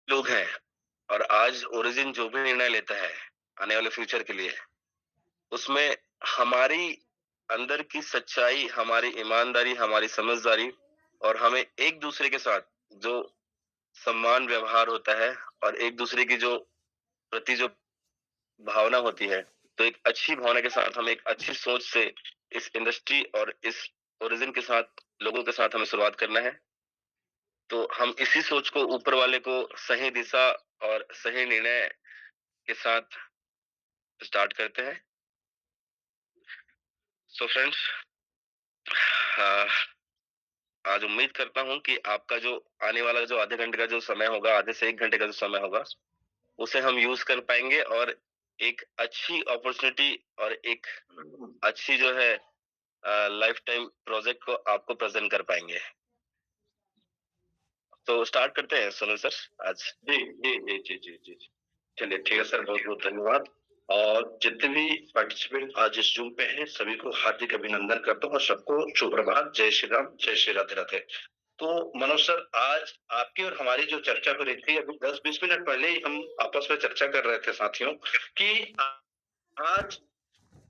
लोग हैं और आज ओरिजिन जो भी निर्णय लेता है आने वाले फ्यूचर के लिए, उसमें हमारी अंदर की सच्चाई, हमारी ईमानदारी, हमारी समझदारी और हमें एक दूसरे के साथ जो सम्मान व्यवहार होता है और एक दूसरे की जो प्रति जो भावना होती है, तो एक अच्छी भावना के साथ हमें एक अच्छी सोच से इस इंडस्ट्री और इस ओरिजिन के साथ लोगों के साथ हमें शुरुआत करना है। तो हम इसी सोच को ऊपर वाले को सही दिशा और सही निर्णय के साथ स्टार्ट करते हैं। सो फ्रेंड्स, आज उम्मीद करता हूँ कि आपका जो आने वाला जो आधे घंटे का जो समय होगा, आधे से 1 घंटे का जो समय होगा, उसे हम यूज़ कर पाएँगे और एक अच्छी अपॉर्च्युनिटी और एक अच्छी जो है लाइफ टाइम प्रोजेक्ट को आपको प्रेज़ेंट कर पाएँगे। तो स्टार्ट करते हैं सुनील सर आज। जी, जी, जी, जी, जी, जी। चलिए ठीक है सर, बहुत-बहुत धन्यवाद। और जितने भी पार्टिसिपेंट आज इस ज़ूम पे हैं, सभी को हार्दिक अभिनंदन करता हूँ और सबको सुप्रभात, जय श्री राम, जय श्री राधे-राधे। तो मनोज सर, आज आपकी और हमारी जो चर्चा हो रही थी, अभी 10-20 मिनट पहले ही हम आपस में चर्चा कर रहे थे साथियों कि आज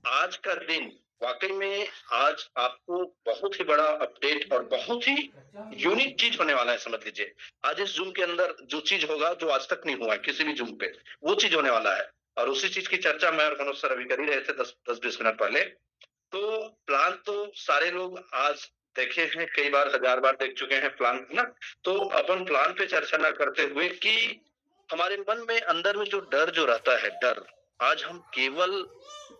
आज का दिन वाक़ई में आज आपको बहुत ही बड़ा अपडेट और बहुत ही यूनिक चीज़ होने वाला है, समझ लीजिए। आज इस ज़ूम के अंदर जो चीज़ होगा, जो आज तक नहीं हुआ है किसी भी ज़ूम पे, वो चीज़ होने वाला है। और उसी चीज़ की चर्चा मैं और मनोज सर अभी कर ही रहे थे 10-20 मिनट पहले। तो प्लान तो सारे लोग आज देखे हैं, कई बार, हज़ार बार देख चुके हैं प्लान, है ना? तो अपन प्लान पे चर्चा ना करते हुए कि हमारे मन में अंदर में जो डर जो रहता है, डर, आज हम केवल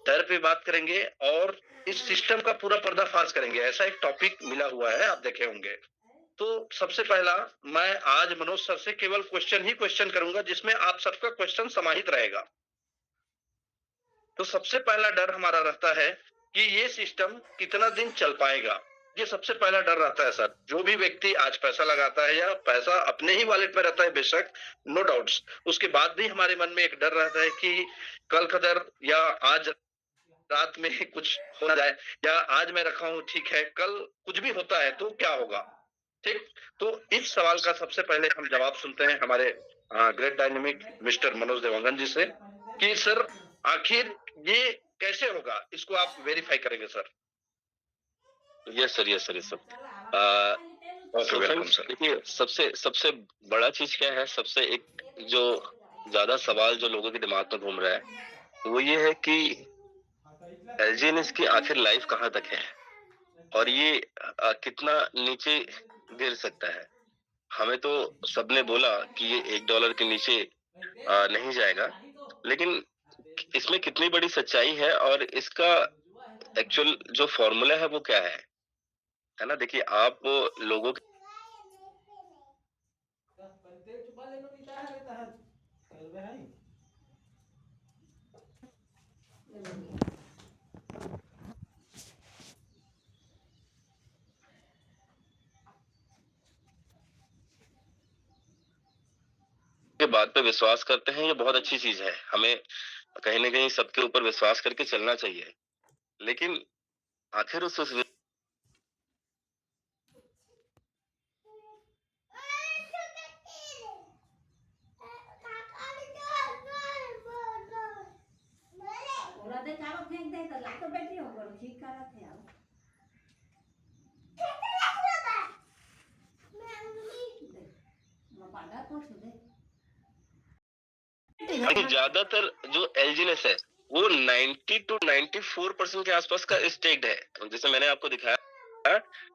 डर पे बात करेंगे और इस सिस्टम का पूरा पर्दाफाश करेंगे। ऐसा एक टॉपिक मिला हुआ है, आप देखे होंगे। तो सबसे पहला मैं आज मनोज सर से केवल क्वेश्चन ही क्वेश्चन करूंगा जिसमें आप सबका क्वेश्चन समाहित रहेगा। तो सबसे पहला डर हमारा रहता है कि ये सिस्टम कितना दिन चल पाएगा। ये सबसे पहला डर रहता है सर। जो भी व्यक्ति आज पैसा लगाता है या पैसा अपने ही वॉलेट में रहता है, बेशक, नो डाउट्स, उसके बाद भी हमारे मन में एक डर रहता है कि कल कदर या आज रात में कुछ हो ना जाए, या आज मैं रखा हूँ ठीक है, कल कुछ भी होता है तो क्या होगा? ठीक? तो इस सवाल का सबसे पहले हम जवाब सुनते हैं हमारे great dynamic mister Manoj Dewangan ji से कि सर, आखिर ये कैसे होगा? इसको आप वेरीफाई करेंगे sir. Yes sir, yes sir, yes sir. Okay, so welcome friends, sir. देखिए सबसे सबसे बड़ा चीज़ क्या है, सबसे एक जो ज़्यादा सवाल जो लोगों के दिमाग में घूम रहा है, वो ये है कि एलजीएनएस की आखिर लाइफ कहाँ तक है और ये कितना नीचे गिर सकता है। हमें तो सबने बोला कि ये $1 के नीचे नहीं जाएगा, लेकिन इसमें कितनी बड़ी सच्चाई है और इसका एक्चुअल जो फॉर्मूला है वो क्या है ना? देखिए आप लोगों के बात पे विश्वास करते हैं, ये बहुत अच्छी चीज़ है। हमें कहीं न कहीं सबके ऊपर विश्वास करके चलना चाहिए। लेकिन आखिर उस ओला दे चावल फेंक दे तो लातो बैटरी होगा ठीक करा थे अब मैं पागल को दे देखिए ज़्यादातर जो एलजीनेस है, वो 90 टू 94% के आसपास का स्टेक्ड है। जैसे मैंने आपको दिखाया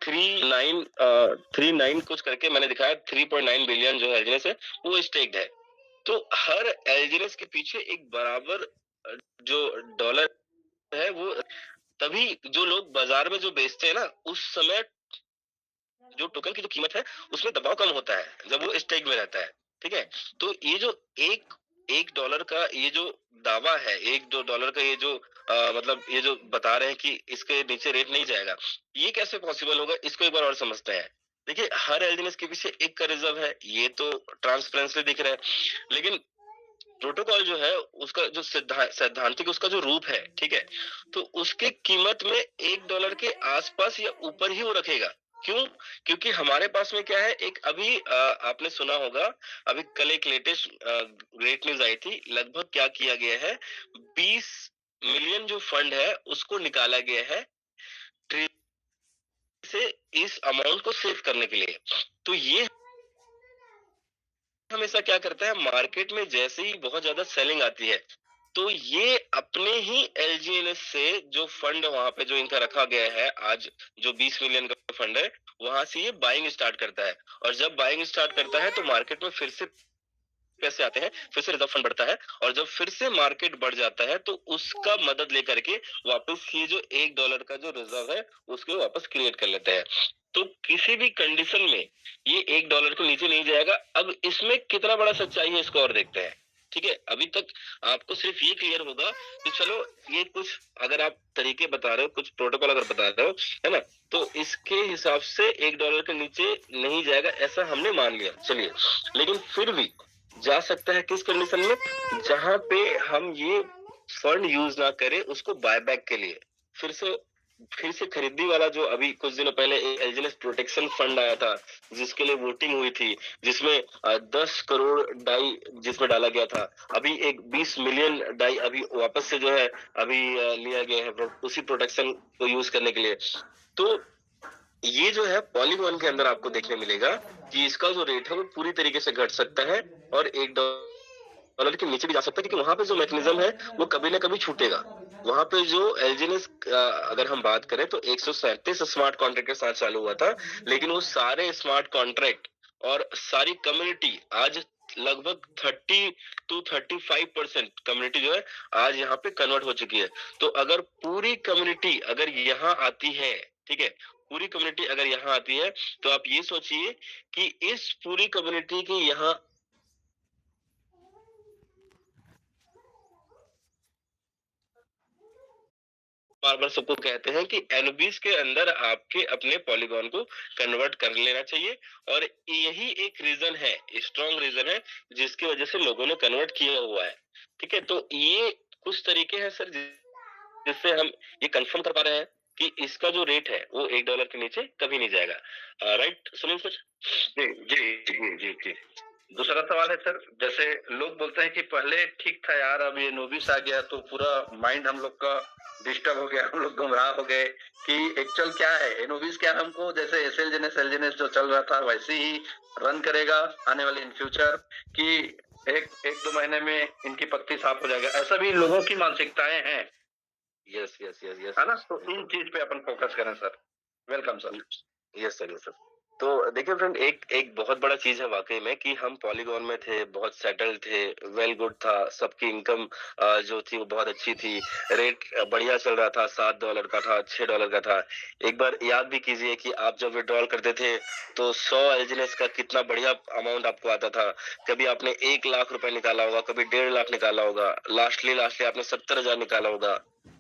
39 कुछ करके मैंने दिखाया 3.9 बिलियन जो एलजीनेस है, वो स्टेक्ड है। तो हर एलजीनेस के पीछे एक बराबर जो डॉलर है, वो तभी जो लोग बाजार में जो बेचते हैं ना, उस समय जो टोकन की जो कीमत है, उसमें दबाव कम होता है, जब वो स्टेक में रहता है, ठीक है? तो ये जो एक $1 का ये जो दावा है, $1-2 का ये जो मतलब ये जो बता रहे हैं कि इसके नीचे रेट नहीं जाएगा, ये कैसे पॉसिबल होगा? इसको एक बार और समझते हैं। देखिए, हर एल्जीनेस के पीछे एक का रिजर्व है, ये तो ट्रांसपेरेंटली दिख रहा है, लेकिन प्रोटोकॉल जो है, उसका जो सैद्धांतिक उसका जो रूप है, ठीक है? तो उसकी कीमत में $1 के आसपास या ऊपर ही वो रखेगा। क्यों? क्योंकि हमारे पास में क्या है, एक अभी आपने सुना होगा, अभी कल एक लेटेस्ट ग्रेट न्यूज़ आई थी, लगभग क्या किया गया है, 20 मिलियन जो फंड है, उसको निकाला गया है ट्रे से इस अमाउंट को सेव करने के लिए। तो ये हमेशा क्या करता है, मार्केट में जैसे ही बहुत ज़्यादा सेलिंग आती है, तो ये अपने ही एलजीएनएस से जो फंड वहां पे जो इनका रखा गया है, आज जो 20 मिलियन का फंड है, वहां से ये बाइंग स्टार्ट करता है। और जब बाइंग स्टार्ट करता है तो मार्केट में फिर से पैसे आते हैं, फिर से रिजर्व फंड बढ़ता है, और जब फिर से मार्केट बढ़ जाता है तो उसका मदद लेकर के वापस ये जो $1 का जो रिजर्व है उसको वापस क्रिएट कर लेते हैं। तो किसी भी कंडीशन में ये $1 के नीचे नहीं जाएगा। अब इसमें कितना बड़ा सच्चाई है, इसको और देखते हैं। ठीक है, अभी तक आपको सिर्फ ये क्लियर होगा कि चलो ये कुछ अगर आप तरीके बता रहे हो, कुछ प्रोटोकॉल अगर बता रहे हो, है ना, तो इसके हिसाब से $1 के नीचे नहीं जाएगा, ऐसा हमने मान लिया। चलिए, लेकिन फिर भी जा सकता है किस कंडीशन में, जहां पे हम ये फंड यूज ना करें उसको बायबैक के लिए, फिर से खरीदी वाला, जो अभी कुछ दिनों पहले एलजीएनएस प्रोटेक्शन फंड आया था, जिसके लिए वोटिंग हुई थी, जिसमें 10 करोड़ डाई जिसमें डाला गया था, अभी एक 20 मिलियन डाई अभी वापस से जो है अभी लिया गया है उसी प्रोटेक्शन को यूज करने के लिए। तो ये जो है पॉलीगॉन के अंदर आपको देखने मिलेगा कि इसका जो रेट है वो पूरी तरीके से घट सकता है, और $1 के नीचे भी जा सकता है, क्योंकि वहां पे जो मैकेनिज्म है वो कभी ना कभी छूटेगा। वहां पे जो एलजीएनएस अगर हम बात करें तो 137 स्मार्ट कॉन्ट्रैक्ट के साथ चालू हुआ था, लेकिन वो सारे स्मार्ट कॉन्ट्रैक्ट और सारी कम्युनिटी आज लगभग 30 to 35% कम्युनिटी जो है आज यहाँ पे कन्वर्ट हो चुकी है। तो अगर पूरी कम्युनिटी अगर यहाँ आती है, ठीक है, पूरी कम्युनिटी अगर यहाँ आती है, तो आप ये सोचिए कि इस पूरी कम्युनिटी के यहाँ बार बार सबको कहते हैं कि एनबीस के अंदर आपके अपने पॉलीगॉन को कन्वर्ट कर लेना चाहिए, और यही एक रीजन है, स्ट्रॉन्ग रीजन है, जिसकी वजह से लोगों ने कन्वर्ट किया हुआ है। ठीक है, तो ये कुछ तरीके हैं सर जिससे हम ये कंफर्म कर पा रहे हैं कि इसका जो रेट है वो $1 के नीचे कभी नहीं जाएगा। Right Sunil sir? जी, जी, जी, जी, जी। दूसरा सवाल है सर, जैसे लोग बोलते हैं कि पहले ठीक था यार, अब ये नोबिस आ गया तो पूरा माइंड हम लोग का डिस्टर्ब हो गया, हम लोग गुमराह हो गए कि एक्चुअल क्या है, एनोबिस क्या हमको जैसे एसएलजेनेस जो चल रहा था वैसे ही रन करेगा आने वाले इन फ्यूचर, कि एक एक दो महीने में इनकी पत्ती साफ हो जाएगा, ऐसा भी लोगों की मानसिकताएं हैं, यस यस यस यस है ना? तो इन चीज पे अपन फोकस करें sir. Welcome sir. Yes sir, yes sir. तो देखिए फ्रेंड, एक एक बहुत बड़ा चीज है वाकई में कि हम पॉलीगॉन में थे, बहुत सेटल थे, वेल गुड था, सबकी इनकम जो थी वो बहुत अच्छी थी, रेट बढ़िया चल रहा था, $7 का था, $6 का था। एक बार याद भी कीजिए कि आप जब विड्रॉल करते थे तो 100 एलजीएनएस का कितना बढ़िया अमाउंट आपको आता था। कभी आपने 1 लाख रुपए निकाला होगा, कभी 1.5 लाख निकाला होगा, लास्टली लास्टली आपने 70,000 निकाला होगा,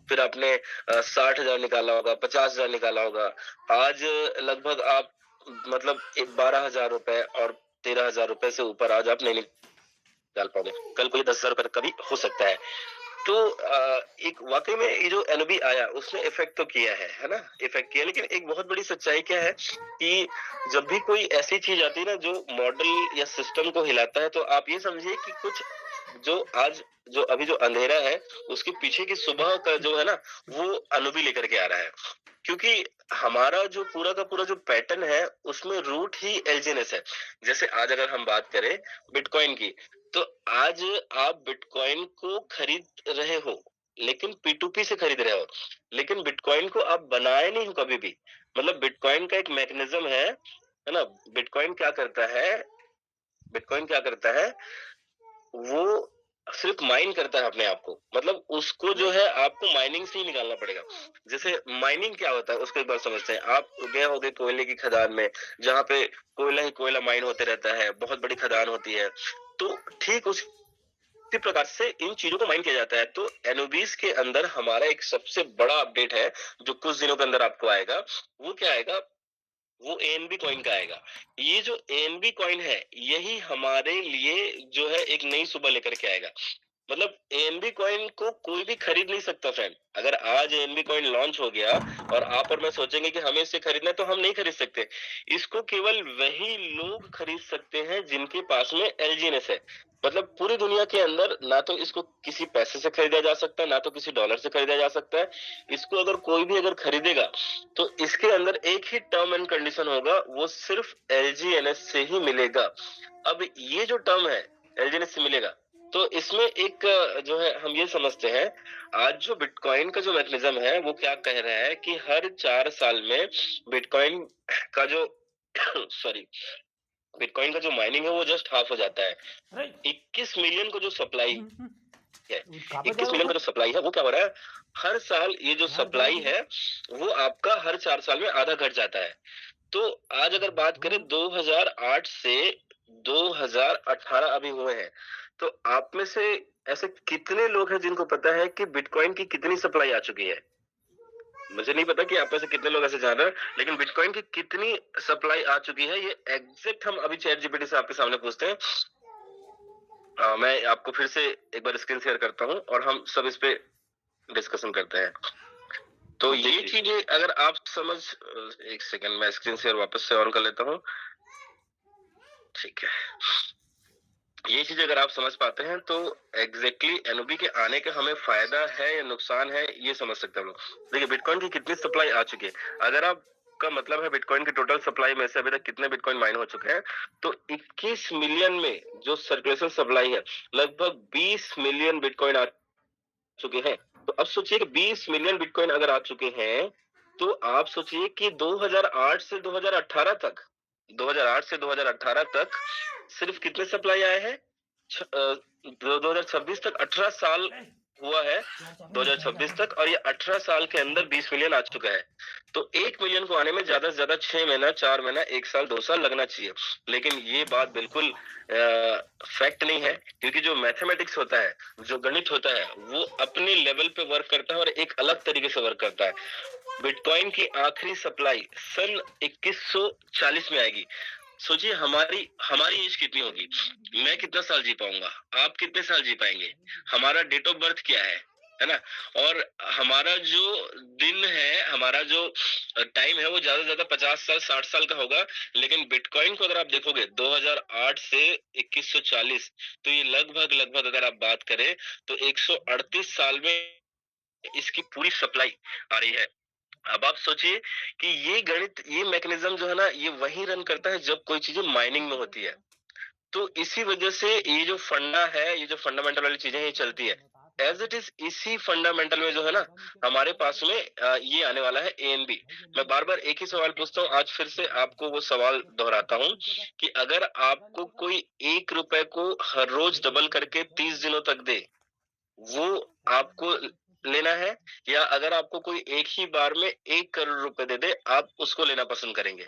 फिर आपने 60,000 निकाला होगा, 50,000 निकाला होगा। आज लगभग आप मतलब 12,000 रुपए और 13,000 रुपए से ऊपर आज आप नहीं निकाल पाओगे। कल को ये 10,000 रुपए का भी हो सकता है। तो एक वाकई में ये जो एनओबी आया उसने इफेक्ट तो किया है ना, इफेक्ट किया, लेकिन एक बहुत बड़ी सच्चाई क्या है कि जब भी कोई ऐसी चीज आती है ना जो मॉडल या सिस्टम को हिलाता है, तो आप ये समझिए कि कुछ जो आज जो अभी जो अंधेरा है उसके पीछे की सुबह का जो है ना, वो एनओबी लेकर के आ रहा है। क्योंकि हमारा जो पूरा का पूरा जो पैटर्न है उसमें रूट ही एलजीएनएस है। जैसे आज अगर हम बात करें बिटकॉइन की, तो आज आप बिटकॉइन को खरीद रहे हो, लेकिन पी2पी से खरीद रहे हो, लेकिन बिटकॉइन को आप बनाए नहीं हो कभी भी। मतलब बिटकॉइन का एक मैकेनिज्म है ना। बिटकॉइन क्या करता है, बिटकॉइन क्या करता है, वो सिर्फ माइन करता है अपने आप को। मतलब उसको जो है आपको माइनिंग से ही निकालना पड़ेगा। जैसे माइनिंग क्या होता है उसको एक बार समझते हैं। आप गए होगे कोयले की खदान में, जहाँ पे कोयला ही कोयला माइन होते रहता है, बहुत बड़ी खदान होती है। तो ठीक उसी प्रकार से इन चीजों को माइन किया जाता है। तो एनओबीज के अंदर हमारा एक सबसे बड़ा अपडेट है जो कुछ दिनों के अंदर आपको आएगा। वो क्या आएगा, वो एएनबी कॉइन का आएगा। ये जो एएनबी कॉइन है यही हमारे लिए जो है एक नई सुबह लेकर के आएगा। मतलब एएनबी कॉइन को कोई भी खरीद नहीं सकता फ्रेंड। अगर आज एएनबी कॉइन लॉन्च हो गया और आप और मैं सोचेंगे कि हमें इसे खरीदना है, तो हम नहीं खरीद सकते। इसको केवल वही लोग खरीद सकते हैं जिनके पास में एलजीएनएस है। मतलब पूरी दुनिया के अंदर ना तो इसको किसी पैसे से खरीदा जा सकता है, ना तो किसी डॉलर से खरीदा जा सकता है। इसको अगर कोई भी अगर खरीदेगा तो इसके अंदर एक ही टर्म एंड कंडीशन होगा, वो सिर्फ एलजीएनएस से ही मिलेगा। अब ये जो टर्म है एलजीएनएस से मिलेगा, तो इसमें एक जो है हम ये समझते हैं, आज जो बिटकॉइन का जो मैकेनिज्म है वो क्या कह रहा है कि हर 4 साल में बिटकॉइन का जो सॉरी बिटकॉइन का जो माइनिंग है वो जस्ट हाफ हो जाता है। अरे 21 मिलियन को जो सप्लाई है, कहाँ पे जा 21 रहा मिलियन का हूँ जो सप्लाई है वो क्या हो रहा है, हर साल ये जो यार, जा रहा सप्लाई हूँ है वो आपका हर 4 साल में आधा घट जाता है। तो आज अगर बात करें 2008 से 2018 अभी हुए हैं, तो आप में से ऐसे कितने लोग हैं जिनको पता है कि बिटकॉइन की कितनी सप्लाई आ चुकी है? मुझे नहीं पता कि आप में से कितने लोग ऐसे जान रहे हैं, लेकिन बिटकॉइन की कितनी सप्लाई आ चुकी है ये एग्जैक्ट हम अभी चैट जीपीटी से आपके सामने पूछते हैं। मैं आपको फिर से एक बार स्क्रीन शेयर करता हूँ और हम सब इस पे डिस्कशन करते हैं। तो ये चीजें अगर आप समझ, एक सेकंड मैं स्क्रीन शेयर वापस से ऑन कर लेता हूँ। ठीक है, ये चीज अगर आप समझ पाते हैं तो एग्जैक्टली एनओबी के आने का हमें फायदा है या नुकसान है ये समझ सकते हैं हम लोग। देखिए बिटकॉइन की कितनी सप्लाई आ चुकी है, अगर आप का मतलब है बिटकॉइन की टोटल सप्लाई में से अभी तक कितने बिटकॉइन माइन हो चुके हैं, तो 21 मिलियन में जो सर्कुलेशन सप्लाई है लगभग 20 मिलियन बिटकॉइन आ चुके हैं। तो अब सोचिए कि 20 मिलियन बिटकॉइन अगर आ चुके हैं, तो आप सोचिए कि 2008 से 2018 तक 2008 से 2018 तक सिर्फ कितने सप्लाई आए हैं? 2026 तक 18 साल हुआ है, 2026 तक, और ये 18 साल के अंदर 20 मिलियन आ चुका है। तो 1 मिलियन को आने में ज्यादा से ज्यादा 6 महीना, 4 महीना, 1 साल, 2 साल लगना चाहिए। लेकिन ये बात बिल्कुल फैक्ट नहीं है, क्योंकि जो मैथमेटिक्स होता है, जो गणित होता है, वो अपने लेवल पे वर्क करता है और एक अलग तरीके से वर्क करता है। बिटकॉइन की आखिरी सप्लाई सन 2140 में आएगी। सोचिए हमारी हमारी एज कितनी होगी, मैं कितना साल जी पाऊंगा, आप कितने साल जी पाएंगे, हमारा डेट ऑफ बर्थ क्या है ना, और हमारा जो दिन है, हमारा जो टाइम है वो ज्यादा से ज्यादा 50 साल 60 साल का होगा। लेकिन बिटकॉइन को अगर आप देखोगे 2008 से 2140, तो ये लगभग लगभग अगर आप बात करें तो 138 साल में इसकी पूरी सप्लाई आ रही है। अब आप सोचिए कि ये गणित, ये मैकेनिज्म जो है ना, ये वही रन करता है जब कोई चीजें माइनिंग में होती है। तो इसी वजह से ये जो फंडा है, ये जो फंडामेंटल वाली चीजें ये चलती है। एज इट इज इसी फंडामेंटल में जो है ना, हमारे पास में ये आने वाला है एएनबी। मैं बार बार एक ही सवाल पूछता हूँ, आज फिर से आपको वो सवाल दोहराता हूँ कि अगर आपको कोई 1 रुपए को हर रोज डबल करके 30 दिनों तक दे, वो आपको लेना है, या अगर आपको कोई एक ही बार में 1 करोड़ रुपए दे दे, आप उसको लेना पसंद करेंगे?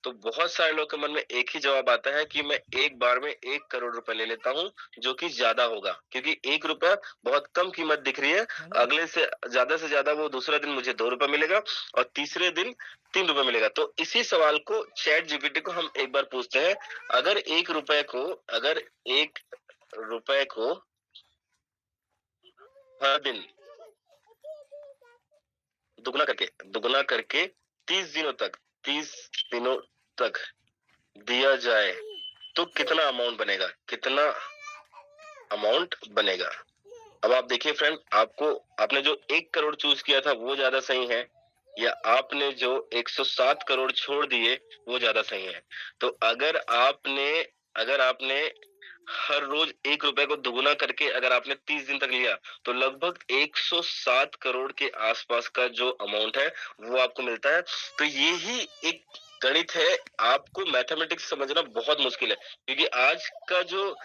तो बहुत सारे लोग के मन में एक ही जवाब आता है कि मैं एक बार में 1 करोड़ रुपए ले लेता हूँ, जो कि ज्यादा होगा, क्योंकि 1 रुपया बहुत कम कीमत दिख रही है। अगले से ज्यादा वो दूसरा दिन मुझे 2 रुपए मिलेगा और तीसरे दिन 3 रुपए मिलेगा। तो इसी सवाल को चैट जीपीटी को हम एक बार पूछते हैं, अगर 1 रुपए को, अगर 1 रुपए को हर दिन दुगना करके 30 दिनों तक दिया जाए तो कितना अमाउंट बनेगा, कितना अमाउंट बनेगा? अब आप देखिए फ्रेंड, आपने जो 1 करोड़ चूज किया था वो ज्यादा सही है, या आपने जो 107 करोड़ छोड़ दिए वो ज्यादा सही है? तो अगर आपने हर रोज 1 रुपए को दुगुना करके अगर आपने 30 दिन तक लिया, तो लगभग 107 करोड़ के आसपास का जो अमाउंट है वो आपको मिलता है। तो ये ही एक गणित है। आपको मैथमेटिक्स समझना बहुत मुश्किल है, क्योंकि आज का जो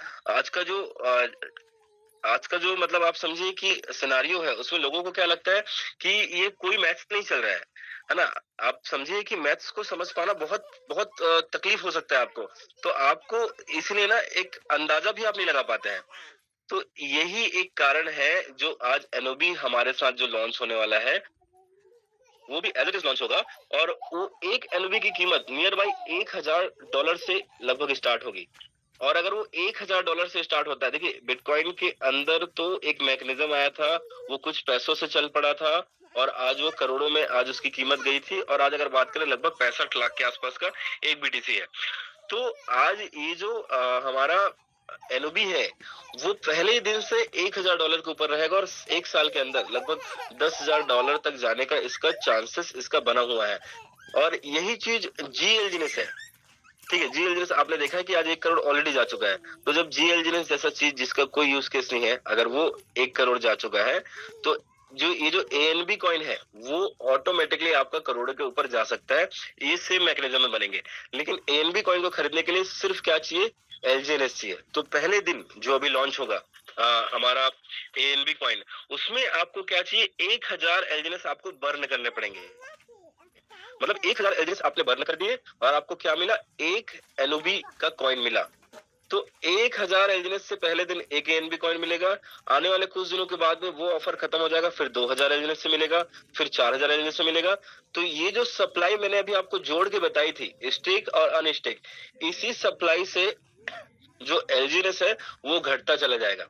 आज का जो मतलब आप समझिए कि सिनारियो है, उसमें लोगों को क्या लगता है कि ये कोई मैथ्स नहीं चल रहा है ना? आप समझिए कि मैथ्स को समझ पाना बहुत बहुत तकलीफ हो सकता है आपको। तो आपको इसलिए ना एक अंदाजा भी आप नहीं लगा पाते हैं। तो यही एक कारण है जो आज एनओबी हमारे साथ जो लॉन्च होने वाला है, वो भी एज इट इज लॉन्च होगा, और वो एक एनओबी की कीमत नियर बाई $1000 से लगभग स्टार्ट होगी। और अगर वो $1000 से स्टार्ट होता है, देखिए बिटकॉइन के अंदर तो एक मैकेनिज्म आया था, वो कुछ पैसों से चल पड़ा था और आज वो करोड़ों में आज उसकी कीमत गई थी और आज अगर बात करें लगभग 65 लाख के आसपास का एक बीटीसी है। तो आज ये जो हमारा एनओबी है, वो पहले ही दिन से $1000 के ऊपर रहेगा और एक साल के अंदर लगभग $10,000 तक जाने का इसका चांसेस इसका बना हुआ है। और यही चीज जीएलजीनेस है। ठीक है, जीएलजीनेस आपने देखा है कि आज 1 करोड़ ऑलरेडी जा चुका है। तो जब जीएलजीनेस जैसा चीज जिसका कोई यूज केस नहीं है, अगर वो 1 करोड़ जा चुका है, तो जो ये जो एएनबी कॉइन है, वो ऑटोमेटिकली आपका करोड़ों के ऊपर जा सकता है। ये सेम मैकेनिज्म में बनेंगे। लेकिन एएनबी कॉइन को खरीदने के लिए सिर्फ क्या चाहिए? एलजीएनएस चाहिए। तो पहले दिन जो अभी लॉन्च होगा हमारा एएनबी कॉइन, उसमें आपको क्या चाहिए? 1000 एलजीएनएस आपको बर्न करने पड़ेंगे। मतलब 1000 एलजीएस आपने बर्न कर दिए और आपको क्या मिला? एक एनओबी का कॉइन मिला। तो 1000 एलजीएस से पहले दिन एक एएनबी कॉइन मिलेगा। आने वाले कुछ दिनों के बाद में वो ऑफर खत्म हो जाएगा, फिर 2000 एलजीएस से मिलेगा, फिर 4000 एलजीएस से मिलेगा। तो ये जो सप्लाई मैंने अभी आपको जोड़ के बताई थी, स्टेक और अनस्टेक, इसी सप्लाई से जो एलजीएस है वो घटता चला जाएगा।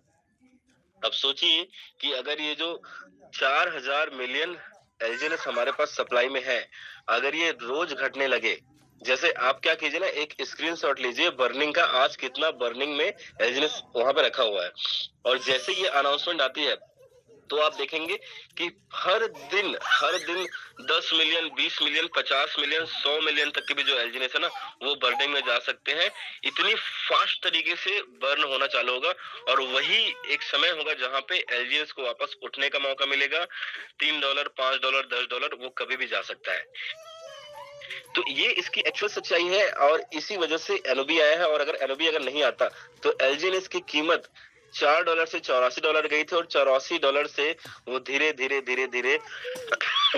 अब सोचिए कि अगर ये जो 4000 मिलियन एलजीएस हमारे पास सप्लाई में है, अगर ये रोज घटने लगे, जैसे आप क्या कीजिए ना, एक स्क्रीनशॉट लीजिए बर्निंग का, आज कितना बर्निंग में एलजीएस वहां पे रखा हुआ है। और जैसे ये अनाउंसमेंट आती है तो आप देखेंगे कि हर दिन 10 मिलियन, 20 मिलियन, 50 मिलियन, 100 मिलियन तक के भी जो एलजीएस है ना, वो बर्निंग में जा सकते हैं। इतनी फास्ट तरीके से बर्न होना चालू होगा और वही एक समय होगा जहां पे एलजीएस को वापस उठने का मौका मिलेगा। $3, $5, $10 वो कभी भी जा सकता है। तो ये इसकी एक्चुअल सच्चाई है और इसी वजह से एनओबी आया है। और अगर एनओबी अगर नहीं आता तो एलजीएनएस की कीमत $4 से $84 गई थी और $84 से वो धीरे धीरे धीरे धीरे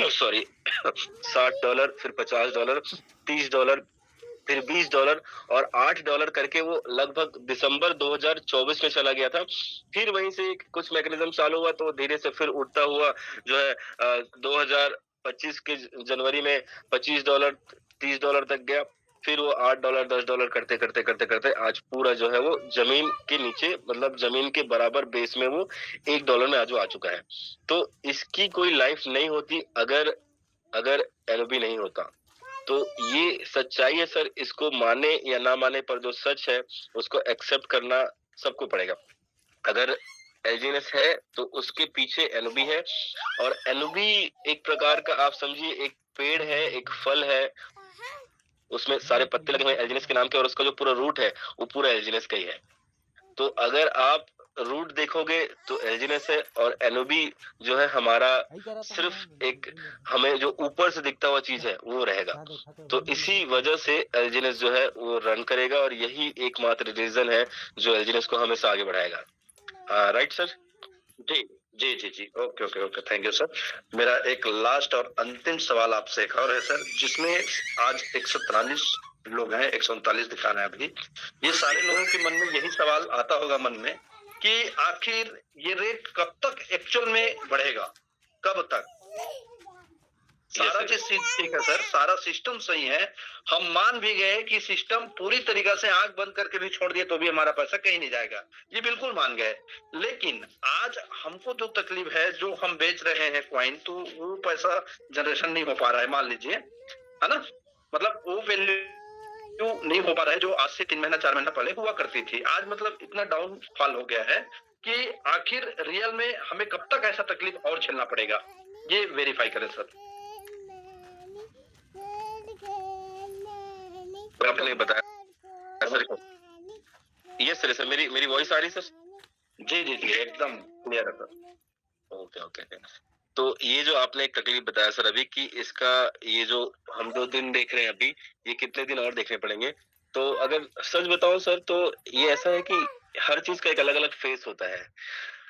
सॉरी $60, फिर $50, $30, फिर $20 और $8 करके वो लगभग दिसंबर 2024 में चला गया था। फिर वहीं से कुछ मैकेनिज्म चालू हुआ तो धीरे से फिर उठता हुआ जो है 2025 के जनवरी में $25, $30 तक गया। फिर वो $8, $10 करते करते करते करते आज पूरा जो है वो जमीन के नीचे, मतलब जमीन के बराबर बेस में वो $1 में आज वो आ चुका है। तो इसकी कोई लाइफ नहीं होती अगर अगर एनओबी नहीं होता। तो ये सच्चाई है सर, इसको माने या ना माने पर जो सच है उसको एक्सेप्ट करना सबको पड़ेगा। अगर एलजीएनएस है तो उसके पीछे एनओबी है और एनओबी एक प्रकार का आप समझिए एक पेड़ है, एक फल है, उसमें सारे पत्ते लगे हुए एलजीएनएस के नाम के और उसका जो पूरा रूट है वो पूरा एलजीएनएस का ही है। तो अगर आप रूट देखोगे तो एलजीएनएस है और एनओबी जो है हमारा सिर्फ एक हमें जो ऊपर से दिखता हुआ चीज है वो रहेगा। तो इसी वजह से एलजीएनएस जो है वो रन करेगा और यही एकमात्र रीजन है जो एलजीएनएस को हमेशा आगे बढ़ाएगा। Right sir? जी, जी, जी, जी। Okay, okay, okay. Thank you sir. मेरा एक लास्ट और अंतिम सवाल आपसे एक और है सर, जिसमें आज 143 लोग हैं, 139 दिखा रहे हैं अभी। ये सारे लोगों के मन में यही सवाल आता होगा मन में कि आखिर ये रेट कब तक एक्चुअल में बढ़ेगा? कब तक? सारा चीज ठीक है सर, सारा सिस्टम सही है। हम मान भी गए कि सिस्टम पूरी तरीका से आंख बंद करके भी छोड़ दिए तो भी हमारा पैसा कहीं नहीं जाएगा, ये बिल्कुल मान गए। लेकिन आज हमको जो तकलीफ है, जो हम बेच रहे हैं कॉइन, तो वो पैसा जनरेशन नहीं हो पा रहा है, मान लीजिए, है ना? मतलब वो वैल्यू नहीं हो पा रहा है जो आज से 3 महीना 4 महीना पहले हुआ करती थी। आज मतलब इतना डाउनफॉल हो गया है कि आखिर रियल में हमें कब तक ऐसा तकलीफ और झेलना पड़ेगा, ये वेरीफाई करें सर। आपने बताया सर। यस सर, मेरी मेरी वॉइस आ रही है सर? जी, जी, जी, एकदम क्लियर है सर। Okay okay. तो ये जो आपने एक तकलीफ बताया सर अभी कि इसका ये जो हम 2 दिन देख रहे हैं अभी, ये कितने दिन और देखने पड़ेंगे? तो अगर सच बताऊं सर तो ये ऐसा है कि हर चीज का एक अलग अलग फेस होता है।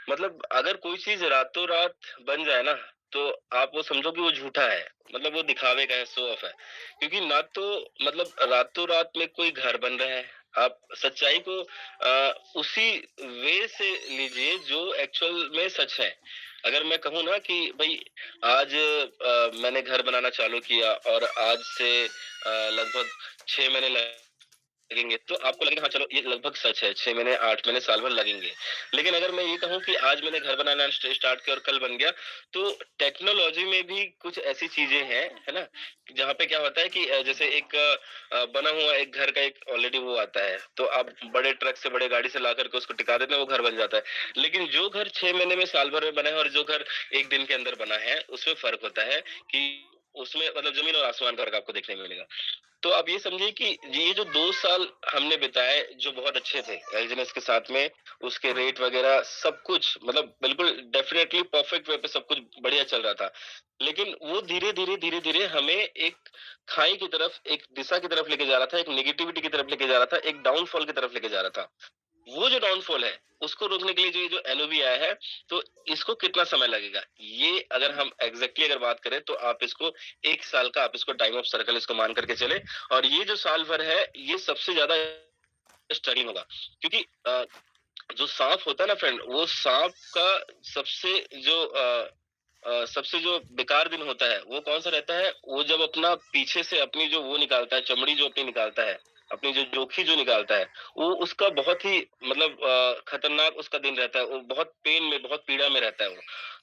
मतलब अगर कोई चीज रातों रात बन जाए ना, तो आप वो समझो कि वो झूठा है, मतलब वो दिखावे का है, शो ऑफ है। क्योंकि ना तो मतलब रातों रात में कोई घर बन रहा है, आप सच्चाई को उसी वे से लीजिए जो एक्चुअल में सच है। अगर मैं कहूँ ना कि भाई आज मैंने घर बनाना चालू किया और आज से लगभग 6 महीने लगेंगे, तो आपको लगेगा हाँ चलो ये लगभग सच है, 6 महीने, 8 महीने, साल भर लगेंगे। लेकिन अगर मैं ये कहूँ कि आज मैंने घर बनाना स्टार्ट किया और कल बन गया, तो टेक्नोलॉजी में भी कुछ ऐसी चीज़ें हैं, है ना? जहाँ पे क्या होता है कि जैसे एक बना हुआ एक घर का एक ऑलरेडी वो आता है, तो आप बड़े ट्रक से, बड़े गाड़ी से ला कर के उसको टिका देते हैं, वो घर बन जाता है। लेकिन जो घर 6 महीने में, साल भर में बना है और जो घर 1 दिन के अंदर बना है, उसमें फ़र्क होता है कि उसमें मतलब ज़मीन और आसमान का फ़र्क आपको देखने को मिलेगा। तो आप ये समझिए कि ये जो 2 साल हमने बिताए जो बहुत अच्छे थे एल्जीनेस के साथ में, उसके रेट वगैरह सब कुछ मतलब बिल्कुल डेफिनिटली परफेक्ट वे पे सब कुछ बढ़िया चल रहा था। लेकिन वो धीरे-धीरे, धीरे-धीरे हमें एक खाई की तरफ, एक दिशा की तरफ लेके जा रहा था, एक नेगेटिविटी की तरफ लेके जा रहा था, एक डाउनफॉल की तरफ लेके जा रहा था। वो जो डाउनफॉल है, उसको रोकने के लिए जो एनओवी आया है, तो इसको कितना समय लगेगा? ये अगर हम एग्ज़ैक्टली अगर बात करें तो आप इसको 1 साल का आप इसको टाइम ऑफ सर्कल इसको मान करके चलें और ये जो साल भर है, ये सबसे ज़्यादा स्ट्रगलिंग होगा। क्योंकि जो साँप होता है ना फ्रेंड, वो साँप का सबसे जो सबसे जो बेकार दिन होता है, वो कौन-सा रहता है? वो जब अपना पीछे से अपनी जो वो निकालता है, चमड़ी जो अपनी निकालता है, अपनी जो जोखी जो निकालता है, वो उसका बहुत ही मतलब खतरनाक उसका दिन रहता है। वो बहुत पेन में, बहुत पीड़ा में रहता है वो।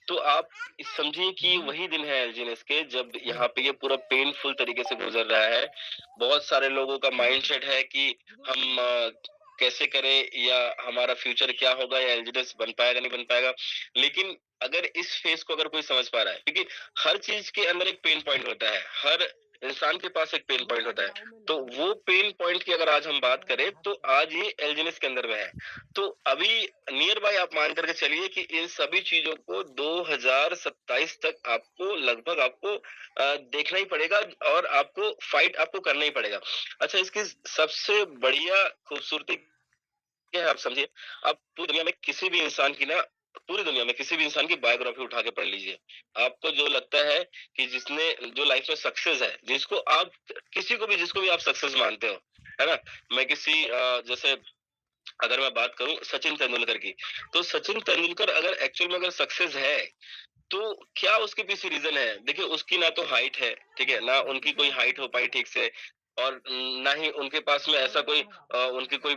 तो आप समझिए कि वही दिन है एल्जीनस के जब यहाँ पे ये पूरा पेनफुल तरीके से गुज़र रहा है। बहुत सारे लोगों का माइंडसेट है कि हम कैसे करें या हमारा फ्यूचर क्या होगा या एल्जीनस बन पाएगा, नहीं बन पाएगा। लेकिन अगर इस फेज़ को अगर कोई समझ पा रहा है क्योंकि हर चीज़ के अंदर एक पेन पॉइंट होता है, हर इंसान के पास एक पेन पॉइंट होता है। तो वो पेन पॉइंट की अगर आज हम बात करें तो आज ये एल्जीनस के अंदर में है। तो अभी नियर बाय आप मान करके चलिए कि इन सभी चीज़ों को 2027 तक आपको लगभग आपको देखना ही पड़ेगा और आपको फाइट आपको करना ही पड़ेगा। अच्छा इसकी सबसे बढ़िया खूबसूरती क्या है आप समझिए, आप पूरी दुनिया में किसी भी इंसान की ना पूरी दुनिया में किसी भी इंसान की बायोग्राफी उठा के पढ़ लीजिए। आपको जो लगता है कि जिसने जो लाइफ में सक्सेस है, जिसको आप किसी को भी जिसको भी आप सक्सेस मानते हो, है ना? मैं किसी जैसे अगर मैं बात करूँ सचिन तेंदुलकर की, तो सचिन तेंदुलकर अगर एक्चुअल में अगर सक्सेस है, तो क्या उसके पीछे रीज़न है? देखिए उसकी ना तो हाइट है, ठीक है? ना उनकी कोई हाइट हो पाई ठीक से और ना ही उनके पास में ऐसा कोई उनकी कोई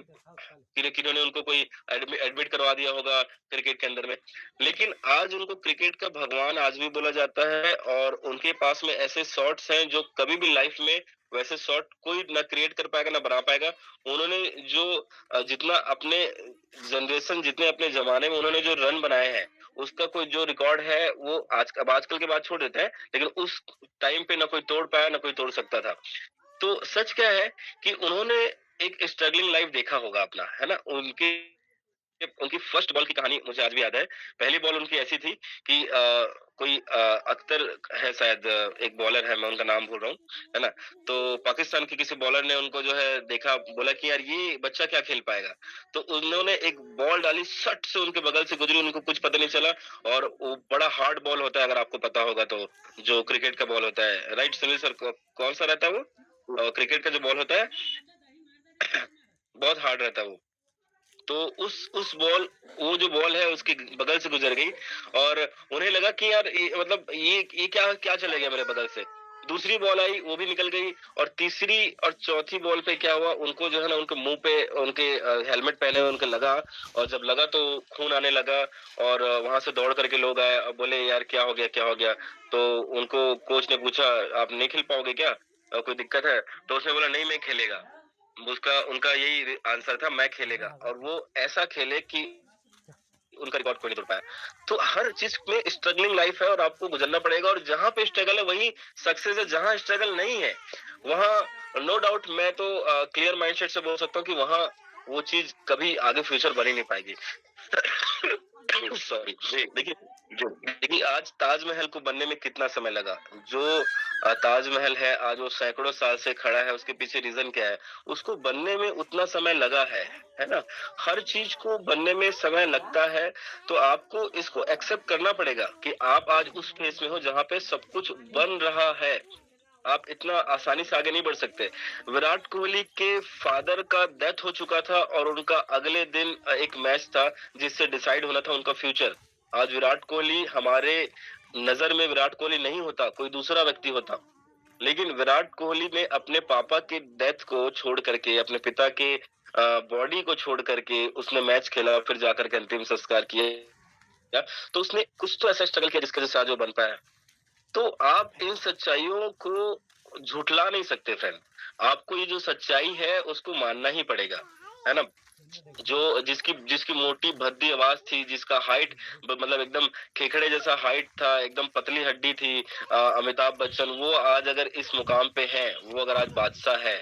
किन्होंने उनको कोई एडमिट करवा दिया होगा क्रिकेट के अंदर में। लेकिन आज उनको क्रिकेट का भगवान आज भी बोला जाता है और उनके पास में ऐसे शॉट्स हैं जो कभी भी लाइफ में वैसे शॉट कोई ना क्रिएट कर पाएगा ना बना पाएगा। उन्होंने जो जितना अपने जनरेशन जितने अपने ज़माने में उन्होंने जो रन बनाए हैं, उसका कोई जो रिकॉर्ड है वो आज अब आजकल की बात छोड़ देते हैं, लेकिन उस टाइम पे ना कोई तोड़ पाया ना कोई तोड़ सकता था। तो सच क्या है कि उन्होंने एक स्ट्रगलिंग लाइफ देखा होगा अपना, है ना? उनकी फर्स्ट बॉल की कहानी मुझे आज भी याद है। पहली बॉल उनकी ऐसी थी कि कोई अख्तर है शायद एक बॉलर है, मैं उनका नाम भूल रहा हूँ, है ना? तो पाकिस्तान के किसी बॉलर ने उनको जो है देखा, बोला कि यार ये बच्चा क्या खेल पाएगा? तो उन्होंने एक बॉल डाली, सट से उनके बगल से गुजरी, उनको कुछ पता नहीं चला और वो बड़ा हार्ड बॉल होता है अगर आपको पता होगा तो, जो क्रिकेट का बॉल होता है, राइट सुनील सर कौन-सा रहता है वो? क्रिकेट का जो बॉल होता है बहुत हार्ड रहता है वो। तो उस बॉल वो जो बॉल है उसके बगल से गुजर गई और उन्हें लगा कि यार ये मतलब ये क्या क्या चले गया मेरे बगल से। दूसरी बॉल आई वो भी निकल गई और तीसरी और चौथी बॉल पे क्या हुआ उनको जो है ना उनके मुंह पे उनके हेलमेट पहने हुए उनको लगा और जब लगा तो खून आने लगा और वहां से दौड़ करके लोग आए और बोले यार क्या हो गया क्या हो गया। तो उनको कोच ने पूछा आप नहीं खेल पाओगे क्या कोई दिक्कत है। तो उसने बोला नहीं मैं खेलेगा। उसका उनका यही आंसर था मैं खेलेगा और वो ऐसा खेले कि उनका रिकॉर्ड कोई नहीं तोड़ पाया। तो हर चीज़ में स्ट्रगलिंग लाइफ है और आपको गुज़रना पड़ेगा और जहाँ पे स्ट्रगल है वही सक्सेस है, जहाँ स्ट्रगल नहीं है, वहाँ नो डाउट मैं तो क्लियर माइंडसेट से बोल सकता हूँ कि वहाँ वो चीज़ कभी आगे फ्यूचर बन ही नहीं पाएगी। सॉरी जी, देखिए जी, देखिए आज ताजमहल को बनने में कितना समय लगा। जो ताजमहल है आज वो सैकड़ों साल से खड़ा है, उसके पीछे रीज़न क्या है? उसको बनने में उतना समय लगा है ना? हर चीज़ को बनने में समय लगता है, तो आपको इसको एक्सेप्ट करना पड़ेगा कि आप आज उस फेज़ में हो जहाँ पे सब कुछ बन रहा है। आप इतना आसानी से आगे नहीं बढ़ सकते। विराट कोहली के फादर का डेथ हो चुका था और उनका अगले दिन एक मैच था जिससे डिसाइड होना था उनका फ्यूचर। आज विराट कोहली हमारे नज़र में विराट कोहली नहीं होता, कोई दूसरा व्यक्ति होता। लेकिन विराट कोहली ने अपने पापा के डेथ को छोड़ करके, अपने पिता के बॉडी को छोड़ करके उसने मैच खेला, फिर जाकर के अंतिम संस्कार किया। तो उसने कुछ तो ऐसा स्ट्रगल किया जिसकी वजह से आज वो बन पाया। तो आप इन सच्चाइयों को झुठला नहीं सकते फ्रेंड। आपको ये जो सच्चाई है उसको मानना ही पड़ेगा, है ना? जो जिसकी जिसकी मोटी भद्दी आवाज थी, जिसका हाइट मतलब एकदम खेखड़े जैसा हाइट था, एकदम पतली हड्डी थी, अमिताभ बच्चन, वो आज अगर इस मुकाम पे है, वो अगर आज बादशाह है,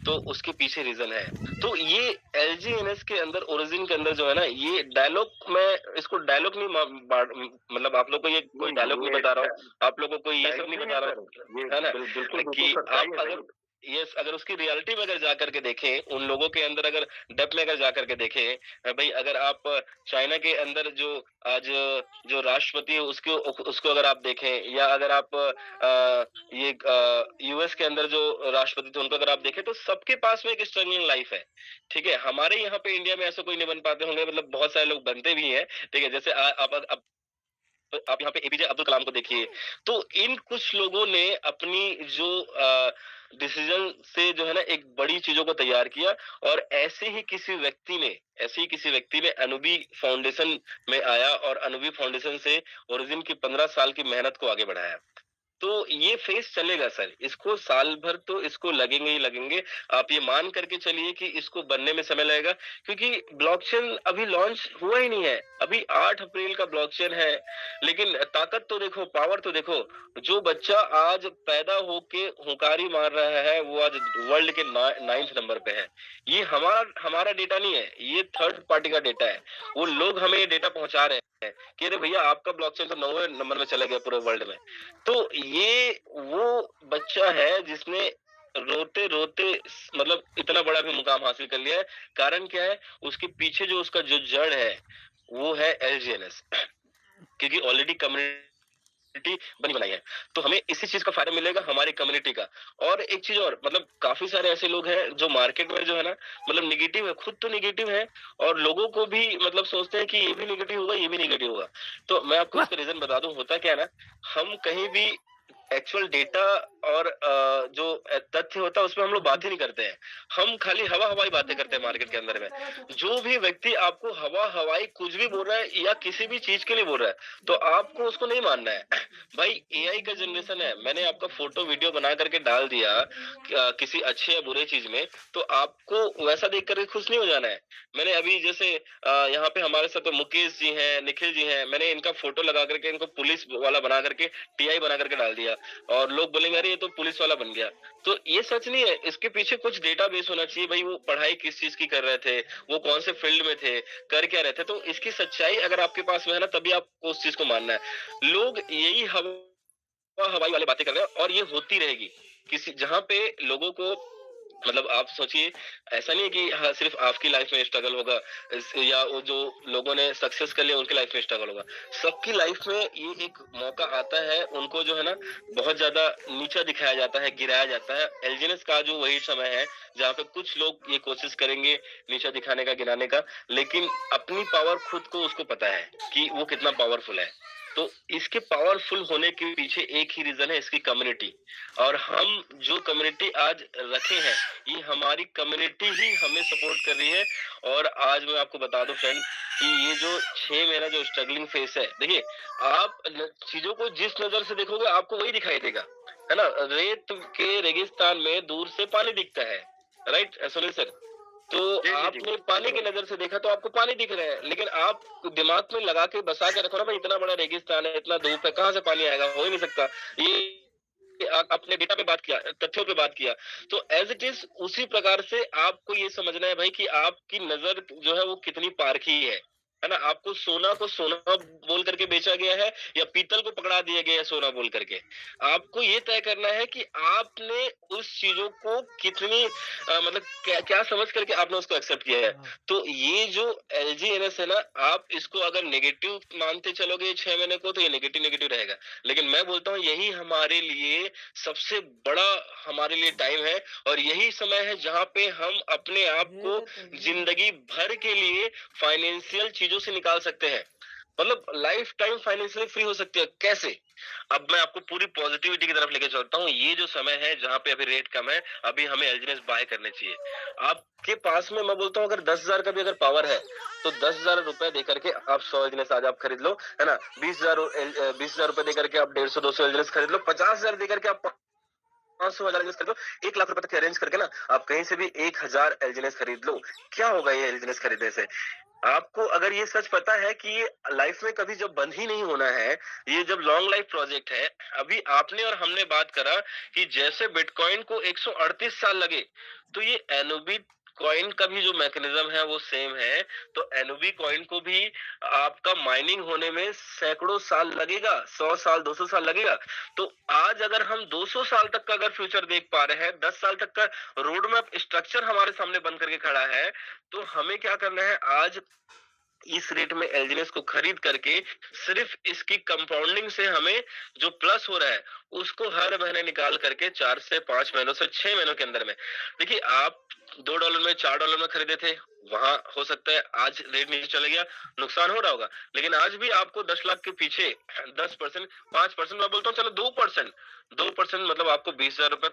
तो उसके पीछे रीजन है। तो ये एलजीएनएस के अंदर, ओरिजिन के अंदर जो है ना, ये डायलॉग, मैं इसको डायलॉग नहीं मतलब आप लोग को ये कोई डायलॉग नहीं बता रहा हूँ, आप लोगों को ये सब नहीं बता रहा हूँ, ये है ना? बिल्कुल कि सच्चाई आप है अगर, भाई। यस, अगर उसकी रियलिटी में अगर जाकर के देखें, उन लोगों के अंदर अगर डेप्थ में अगर जाकर के देखें, भाई अगर आप चाइना के अंदर जो आज जो राष्ट्रपति है उसको उसको अगर आप देखें, या अगर आप ये यूएस के अंदर जो राष्ट्रपति थे उनको अगर आप देखें, तो सबके पास में एक स्ट्रगलिंग लाइफ है। ठीक है, हमारे यहाँ पे इंडिया में ऐसा कोई नहीं बन पाते होंगे, मतलब बहुत सारे लोग बनते भी हैं। ठीक है, जैसे आप यहाँ पे एपीजे अब्दुल कलाम को देखिए। तो इन कुछ लोगों ने अपनी जो डिसीजन से जो है ना एक बड़ी चीजों को तैयार किया, और ऐसे ही किसी व्यक्ति ने अनुबी फाउंडेशन में आया, और अनुबी फाउंडेशन से ओरिजिन की 15 साल की मेहनत को आगे बढ़ाया। तो ये फेज चलेगा सर, इसको साल भर तो इसको लगेंगे ही लगेंगे। आप ये मान करके चलिए कि इसको बनने में समय लगेगा, क्योंकि ब्लॉकचेन अभी लॉन्च हुआ ही नहीं है। अभी 8 अप्रैल का ब्लॉकचेन है, लेकिन ताकत तो देखो, पावर तो देखो। जो बच्चा आज पैदा होके हुंकारी मार रहा है, वो आज वर्ल्ड के 9th नंबर पे है। ये हमारा हमारा डेटा नहीं है, ये थर्ड पार्टी का डेटा है। वो लोग हमें ये डेटा पहुंचा रहे हैं कि अरे भैया, आपका ब्लॉकचेन तो 9वें नंबर में चला गया पूरे वर्ल्ड में। तो ये वो बच्चा है जिसने रोते रोते मतलब इतना बड़ा भी मुकाम हासिल कर लिया है। कारण क्या है? उसके पीछे जो उसका जो जड़ है, वो है एलजीएनएस। क्योंकि ऑलरेडी कम्युनिटी बनी बनाई है, तो हमें इसी चीज का फायदा मिलेगा, हमारी कम्युनिटी का। और एक चीज और, मतलब काफी सारे ऐसे लोग हैं जो मार्केट में जो है ना, मतलब निगेटिव है, खुद तो निगेटिव है, और लोगों को भी मतलब सोचते हैं कि ये भी निगेटिव होगा, ये भी निगेटिव होगा। तो मैं आपको इसका रीजन बता दूं, होता क्या है ना, हम कहीं भी एक्चुअल डेटा और जो तथ्य होता है उसमें हम लोग बात ही नहीं करते हैं। हम खाली हवा हवाई बातें करते हैं मार्केट के अंदर में। जो भी व्यक्ति आपको हवा हवाई कुछ भी बोल रहा है, या किसी भी चीज के लिए बोल रहा है, तो आपको उसको नहीं मानना है। भाई एआई का जनरेशन है, मैंने आपका फोटो वीडियो बना करके डाल दिया किसी अच्छे या बुरे चीज में, तो आपको वैसा देख करके खुश नहीं हो जाना है। मैंने अभी जैसे यहाँ पे हमारे साथ तो मुकेश जी हैं, निखिल जी हैं, मैंने इनका फोटो लगा करके इनको पुलिस वाला बना करके टीआई बना करके डाल दिया, और लोग बोलेंगे अरे ये तो पुलिस वाला बन गया। तो ये सच नहीं है, इसके पीछे कुछ डेटाबेस होना चाहिए। भाई वो पढ़ाई किस चीज की कर रहे थे, वो कौन से फील्ड में थे, कर क्या रहे थे, तो इसकी सच्चाई अगर आपके पास में है ना, तभी आपको उस चीज को मानना है। लोग यही हवाई वाली बातें कर रहे हैं, और ये होती रहेगी। किसी जहां पे लोगों को, मतलब आप सोचिए, ऐसा नहीं है कि हाँ सिर्फ आपकी लाइफ में स्ट्रगल होगा, या वो जो लोगों ने सक्सेस कर लिया उनकी लाइफ में स्ट्रगल होगा। सबकी लाइफ में ये एक मौका आता है, उनको जो है ना बहुत ज्यादा नीचा दिखाया जाता है, गिराया जाता है। एलजीएनएस का जो वही समय है जहाँ पे कुछ लोग ये कोशिश करेंगे नीचा दिखाने का, गिराने का, लेकिन अपनी पावर खुद को उसको पता है कि वो कितना पावरफुल है। तो इसके पावरफुल होने के पीछे एक ही रीजन है, इसकी कम्युनिटी। और हम जो कम्युनिटी आज रखे हैं, ये हमारी कम्युनिटी ही हमें सपोर्ट कर रही है। और आज मैं आपको बता दूं फ्रेंड, कि ये जो 6 महीना जो स्ट्रगलिंग फेस है, देखिए, आप चीजों को जिस नजर से देखोगे आपको वही दिखाई देगा, है ना? रेत के रेगिस्तान में दूर से पानी दिखता है, राइट सुनील सर? तो जी जी जी। आपने पानी की नजर से देखा तो आपको पानी दिख रहा है, लेकिन आप दिमाग में लगा के बसा के रखो ना, भाई इतना बड़ा रेगिस्तान है, इतना धूप है, कहाँ से पानी आएगा? हो ही नहीं सकता। ये अपने डेटा पे बात किया, तथ्यों पे बात किया। तो एज इट इज उसी प्रकार से आपको ये समझना है भाई कि आपकी नजर जो है वो कितनी पारखी है ना? आपको सोना को सोना बोल करके बेचा गया है, या पीतल को पकड़ा दिया गया है सोना बोल करके? आपको ये तय करना है कि आपने उस चीजों को कितनी मतलब क्या समझ करके आपने उसको एक्सेप्ट किया है। तो ये जो एलजीएनएस है ना, आप इसको अगर नेगेटिव मानते चलोगे 6 महीने को, तो ये नेगेटिव नेगेटिव रहेगा। लेकिन मैं बोलता हूँ यही हमारे लिए सबसे बड़ा, हमारे लिए टाइम है, और यही समय है जहाँ पे हम अपने आप को जिंदगी भर के लिए फाइनेंशियल चीजों से निकाल सकते हैं। मतलब लाइफ टाइम फाइनेंशियली फ्री हो सकती है। कैसे? अब मैं आपको पूरी पॉजिटिविटी की तरफ लेके चलता हूँ। ये जो समय है जहाँ पे अभी रेट कम है, अभी हमें एलजीनेस बाय करने चाहिए। आपके पास में मैं बोलता हूँ अगर 10,000 का भी अगर पावर है, तो 10,000 रुपए देकर के आप 100 एलजीनेस आज आप खरीद लो, है ना? 20,000 रुपए देकर के आप 150-200 एलजीनेस खरीद लो, 50,000 देकर के आप 500,000 एलजीनेस खरीद लो, 1 लाख रुपए तक अरेंज करके ना आप कहीं से भी 1,000 एलजीनेस खरीद लो। क्या होगा ये एलजीनेस खरीदने से? आपको अगर ये सच पता है कि ये लाइफ में कभी जब बंद ही नहीं होना है, ये जब लॉन्ग लाइफ प्रोजेक्ट है, अभी आपने और हमने बात करा कि जैसे बिटकॉइन को 138 साल लगे, तो ये एनोबी कॉइन का भी जो मैकेनिज्म है वो सेम है। तो एनोबी कॉइन को भी आपका माइनिंग होने में सैकड़ों साल लगेगा, 100 साल 200 साल लगेगा। तो आज अगर हम 200 साल तक का अगर फ्यूचर देख पा रहे हैं, 10 साल तक का रोड मैप स्ट्रक्चर हमारे सामने बन करके खड़ा है, तो हमें क्या करना है? आज इस रेट में एलजीनेस को खरीद करके सिर्फ इसकी कंपाउंडिंग से हमें जो प्लस हो रहा है उसको हर महीने निकाल करके 4 से 5 महीनों से 6 महीनों के अंदर में, देखिए आप $2 में $4 में खरीदे थे, वहां हो सकता है आज रेट नीचे चले गया, नुकसान हो रहा होगा। लेकिन आज भी आपको 10 लाख के पीछे 10%, 5%, मैं बोलता हूँ चलो 2%, 2% मतलब आपको 20,000 रुपए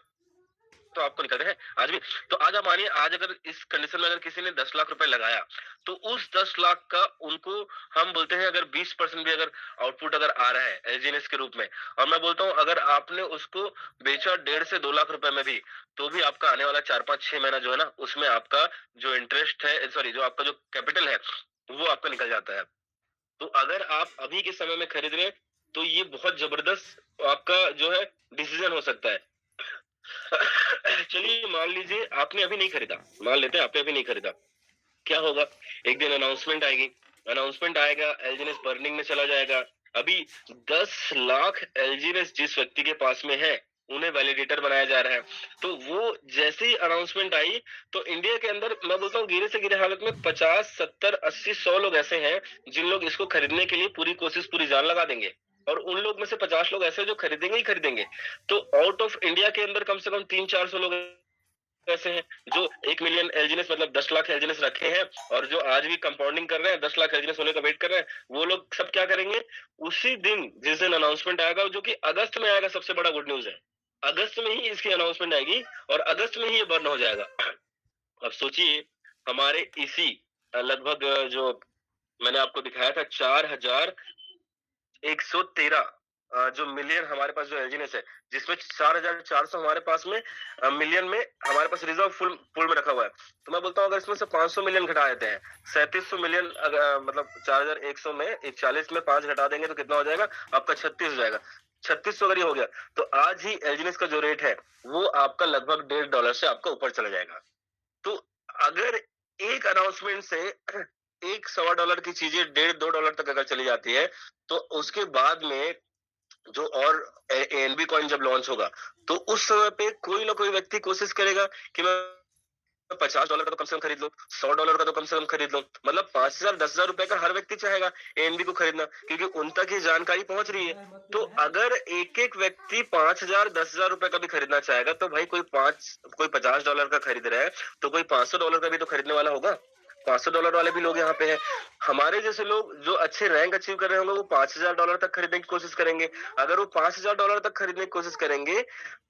तो आपको निकल रहे हैं आज भी। तो आज आप मानिए, आज अगर इस कंडीशन में अगर किसी ने 10 लाख रुपए लगाया, तो उस 10 लाख का उनको हम बोलते हैं अगर 20% भी अगर आउटपुट अगर आ रहा है एलजीएनएस के रूप में, और मैं बोलता हूँ अगर आपने उसको बेचा 1.5 से 2 लाख रुपए में भी, तो भी आपका आने वाला 4 5 6 महीना जो है ना, उसमें आपका जो इंटरेस्ट है, सॉरी, जो आपका जो कैपिटल है वो आपका निकल जाता है। तो अगर आप अभी के समय में खरीद रहे हैं, तो ये बहुत जबरदस्त आपका जो है डिसीजन हो सकता है। चलिए मान लीजिए आपने अभी नहीं खरीदा, मान लेते हैं आपने अभी नहीं खरीदा, क्या होगा? एक दिन अनाउंसमेंट आएगी, अनाउंसमेंट आएगा, एलजीनेस बर्निंग में चला जाएगा। अभी 10 लाख एलजीनेस जिस व्यक्ति के पास में है, उन्हें वैलिडेटर बनाया जा रहा है। तो वो जैसे ही अनाउंसमेंट आई, तो इंडिया के अंदर मैं बोलता हूँ गिरे से गिरे हालत में 50 70 80 100 लोग ऐसे हैं जिन लोग इसको खरीदने के लिए पूरी कोशिश पूरी जान लगा देंगे, और उन लोग में से 50 लोग ऐसे जो खरीदेंगे ही खरीदेंगे। तो आउट ऑफ इंडिया के अंदर कम से कम 300-400 लोग ऐसे हैं जो 1 मिलियन एलजीनेस मतलब 10 लाख एलजीनेस रखे हैं, और जो आज भी कंपाउंडिंग कर रहे हैं, 10 लाख एलजीनेस होने का वेट कर रहे हैं। वो लोग सब क्या करेंगे? उसी दिन जिस दिन अनाउंसमेंट आएगा, जो कि अगस्त में आएगा, सबसे बड़ा गुड न्यूज है, अगस्त में ही इसकी अनाउंसमेंट आएगी और अगस्त में ही ये बर्न हो जाएगा। अब सोचिए, हमारे इसी लगभग जो मैंने आपको दिखाया था 4,113 जो मिलियन हमारे पास जो एलजीनेस है, जिसमें 4,400 हमारे पास में मिलियन में हमारे पास रिजर्व फुल पूल में रखा हुआ है। तो मैं बोलता हूँ अगर इसमें से 500 मिलियन घटा देते हैं, 3700 मिलियन मतलब 4,100 में 40 में 5 घटा देंगे तो कितना हो जाएगा? आपका 36 हो जाएगा। 3600 अगर ये हो गया, तो आज ही एलजीनेस का जो रेट है वो आपका लगभग $1.5 से आपका ऊपर चला जाएगा। तो अगर एक अनाउंसमेंट से एक $1.25 की चीजें 1.5-2 डॉलर तक अगर चली जाती है, तो उसके बाद में जो और एनबी कॉइन जब लॉन्च होगा, तो उस समय पे कोई ना कोई व्यक्ति कोशिश करेगा कि मैं $50 का तो कम से कम खरीद लो, $100 का तो कम से कम खरीद लो, मतलब 5,000 10,000 रुपए का हर व्यक्ति चाहेगा एएनबी को खरीदना, क्योंकि उन तक ये जानकारी पहुंच रही है। तो अगर एक एक व्यक्ति 5,000 10,000 रुपए का भी खरीदना चाहेगा, तो भाई कोई $50 का खरीद रहा है, तो कोई $500 का भी तो खरीदने वाला होगा। $500 वाले भी लोग यहाँ पे हैं। हमारे जैसे लोग जो अच्छे रैंक अचीव कर रहे होंगे, वो $5,000 तक खरीदने की कोशिश करेंगे। अगर वो $5,000 तक खरीदने की कोशिश करेंगे,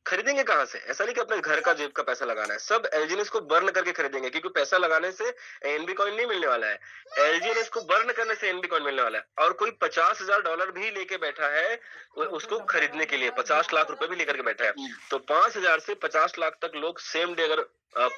खरीदेंगे कहाँ से? ऐसा नहीं कि अपने घर का जेब का पैसा लगाना है, सब एलजीएनएस को बर्न करके खरीदेंगे, क्योंकि पैसा लगाने से एनबी कॉइन नहीं मिलने वाला है, एलजीएनएस को बर्न करने से एनबी कॉइन मिलने वाला है। और कोई $50,000 भी लेके बैठा है उसको खरीदने के लिए, 50 लाख रुपए भी लेकर के बैठा है। तो 5,000 से 50 लाख तक लोग सेम डे अगर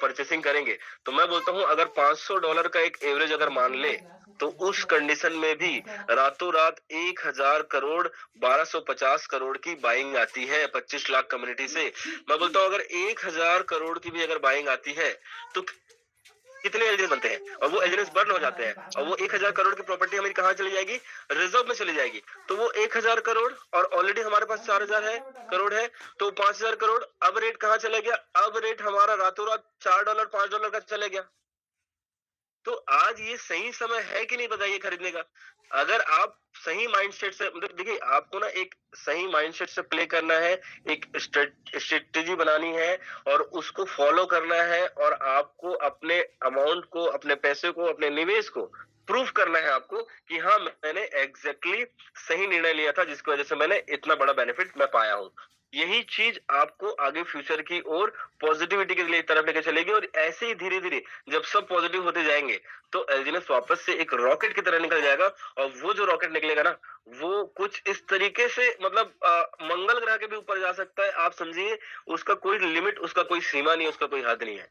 परचेसिंग करेंगे, तो मैं बोलता हूँ अगर $500 का एक एवरेज अगर मान ले, तो उस कंडीशन में भी रातों रात 1,000 करोड़ 1,250 करोड़ की बाइंग आती है 25 लाख कम्युनिटी से। मैं बोलता हूँ अगर 1,000 करोड़ की भी अगर बाइंग आती है, तो कितने एलियंस बनते हैं, और वो एलियंस बर्न हो जाते हैं, और वो 1,000 करोड़ की प्रॉपर्टी हमारी कहाँ चली जाएगी? रिजर्व में चली जाएगी। तो वो 1,000 करोड़, और ऑलरेडी हमारे पास 4,000 करोड़ है, तो 5,000 करोड़। अब रेट कहाँ चला गया? अब रेट हमारा रातों रात $4 $5 का चले गया। तो आज ये सही समय है कि नहीं, बताइए, खरीदने का? अगर आप सही माइंडसेट से, मतलब देखिए, आपको ना एक सही माइंडसेट से प्ले करना है, एक स्ट्रेटेजी बनानी है, और उसको फॉलो करना है, और आपको अपने अमाउंट को, अपने पैसे को, अपने निवेश को प्रूफ करना है आपको कि हाँ, मैंने एग्ज़ैक्टली सही निर्णय लिया था जिसकी वज़ह से मैंने इतना बड़ा बेनिफिट मैं पाया हूँ। यही चीज़ आपको आगे फ्यूचर की ओर पॉज़िटिविटी के लिए तरफ लेके चलेगी और ऐसे ही धीरे-धीरे जब सब पॉज़िटिव होते जाएँगे, तो एल्जीनस वापस से एक रॉकेट की तरह निकल जाएगा और वो जो रॉकेट निकलेगा ना, वो कुछ इस तरीके से मतलब मंगल ग्रह के भी ऊपर जा सकता है। आप समझिए उसका कोई लिमिट, उसका कोई सीमा नहीं है, उसका कोई हद नहीं है।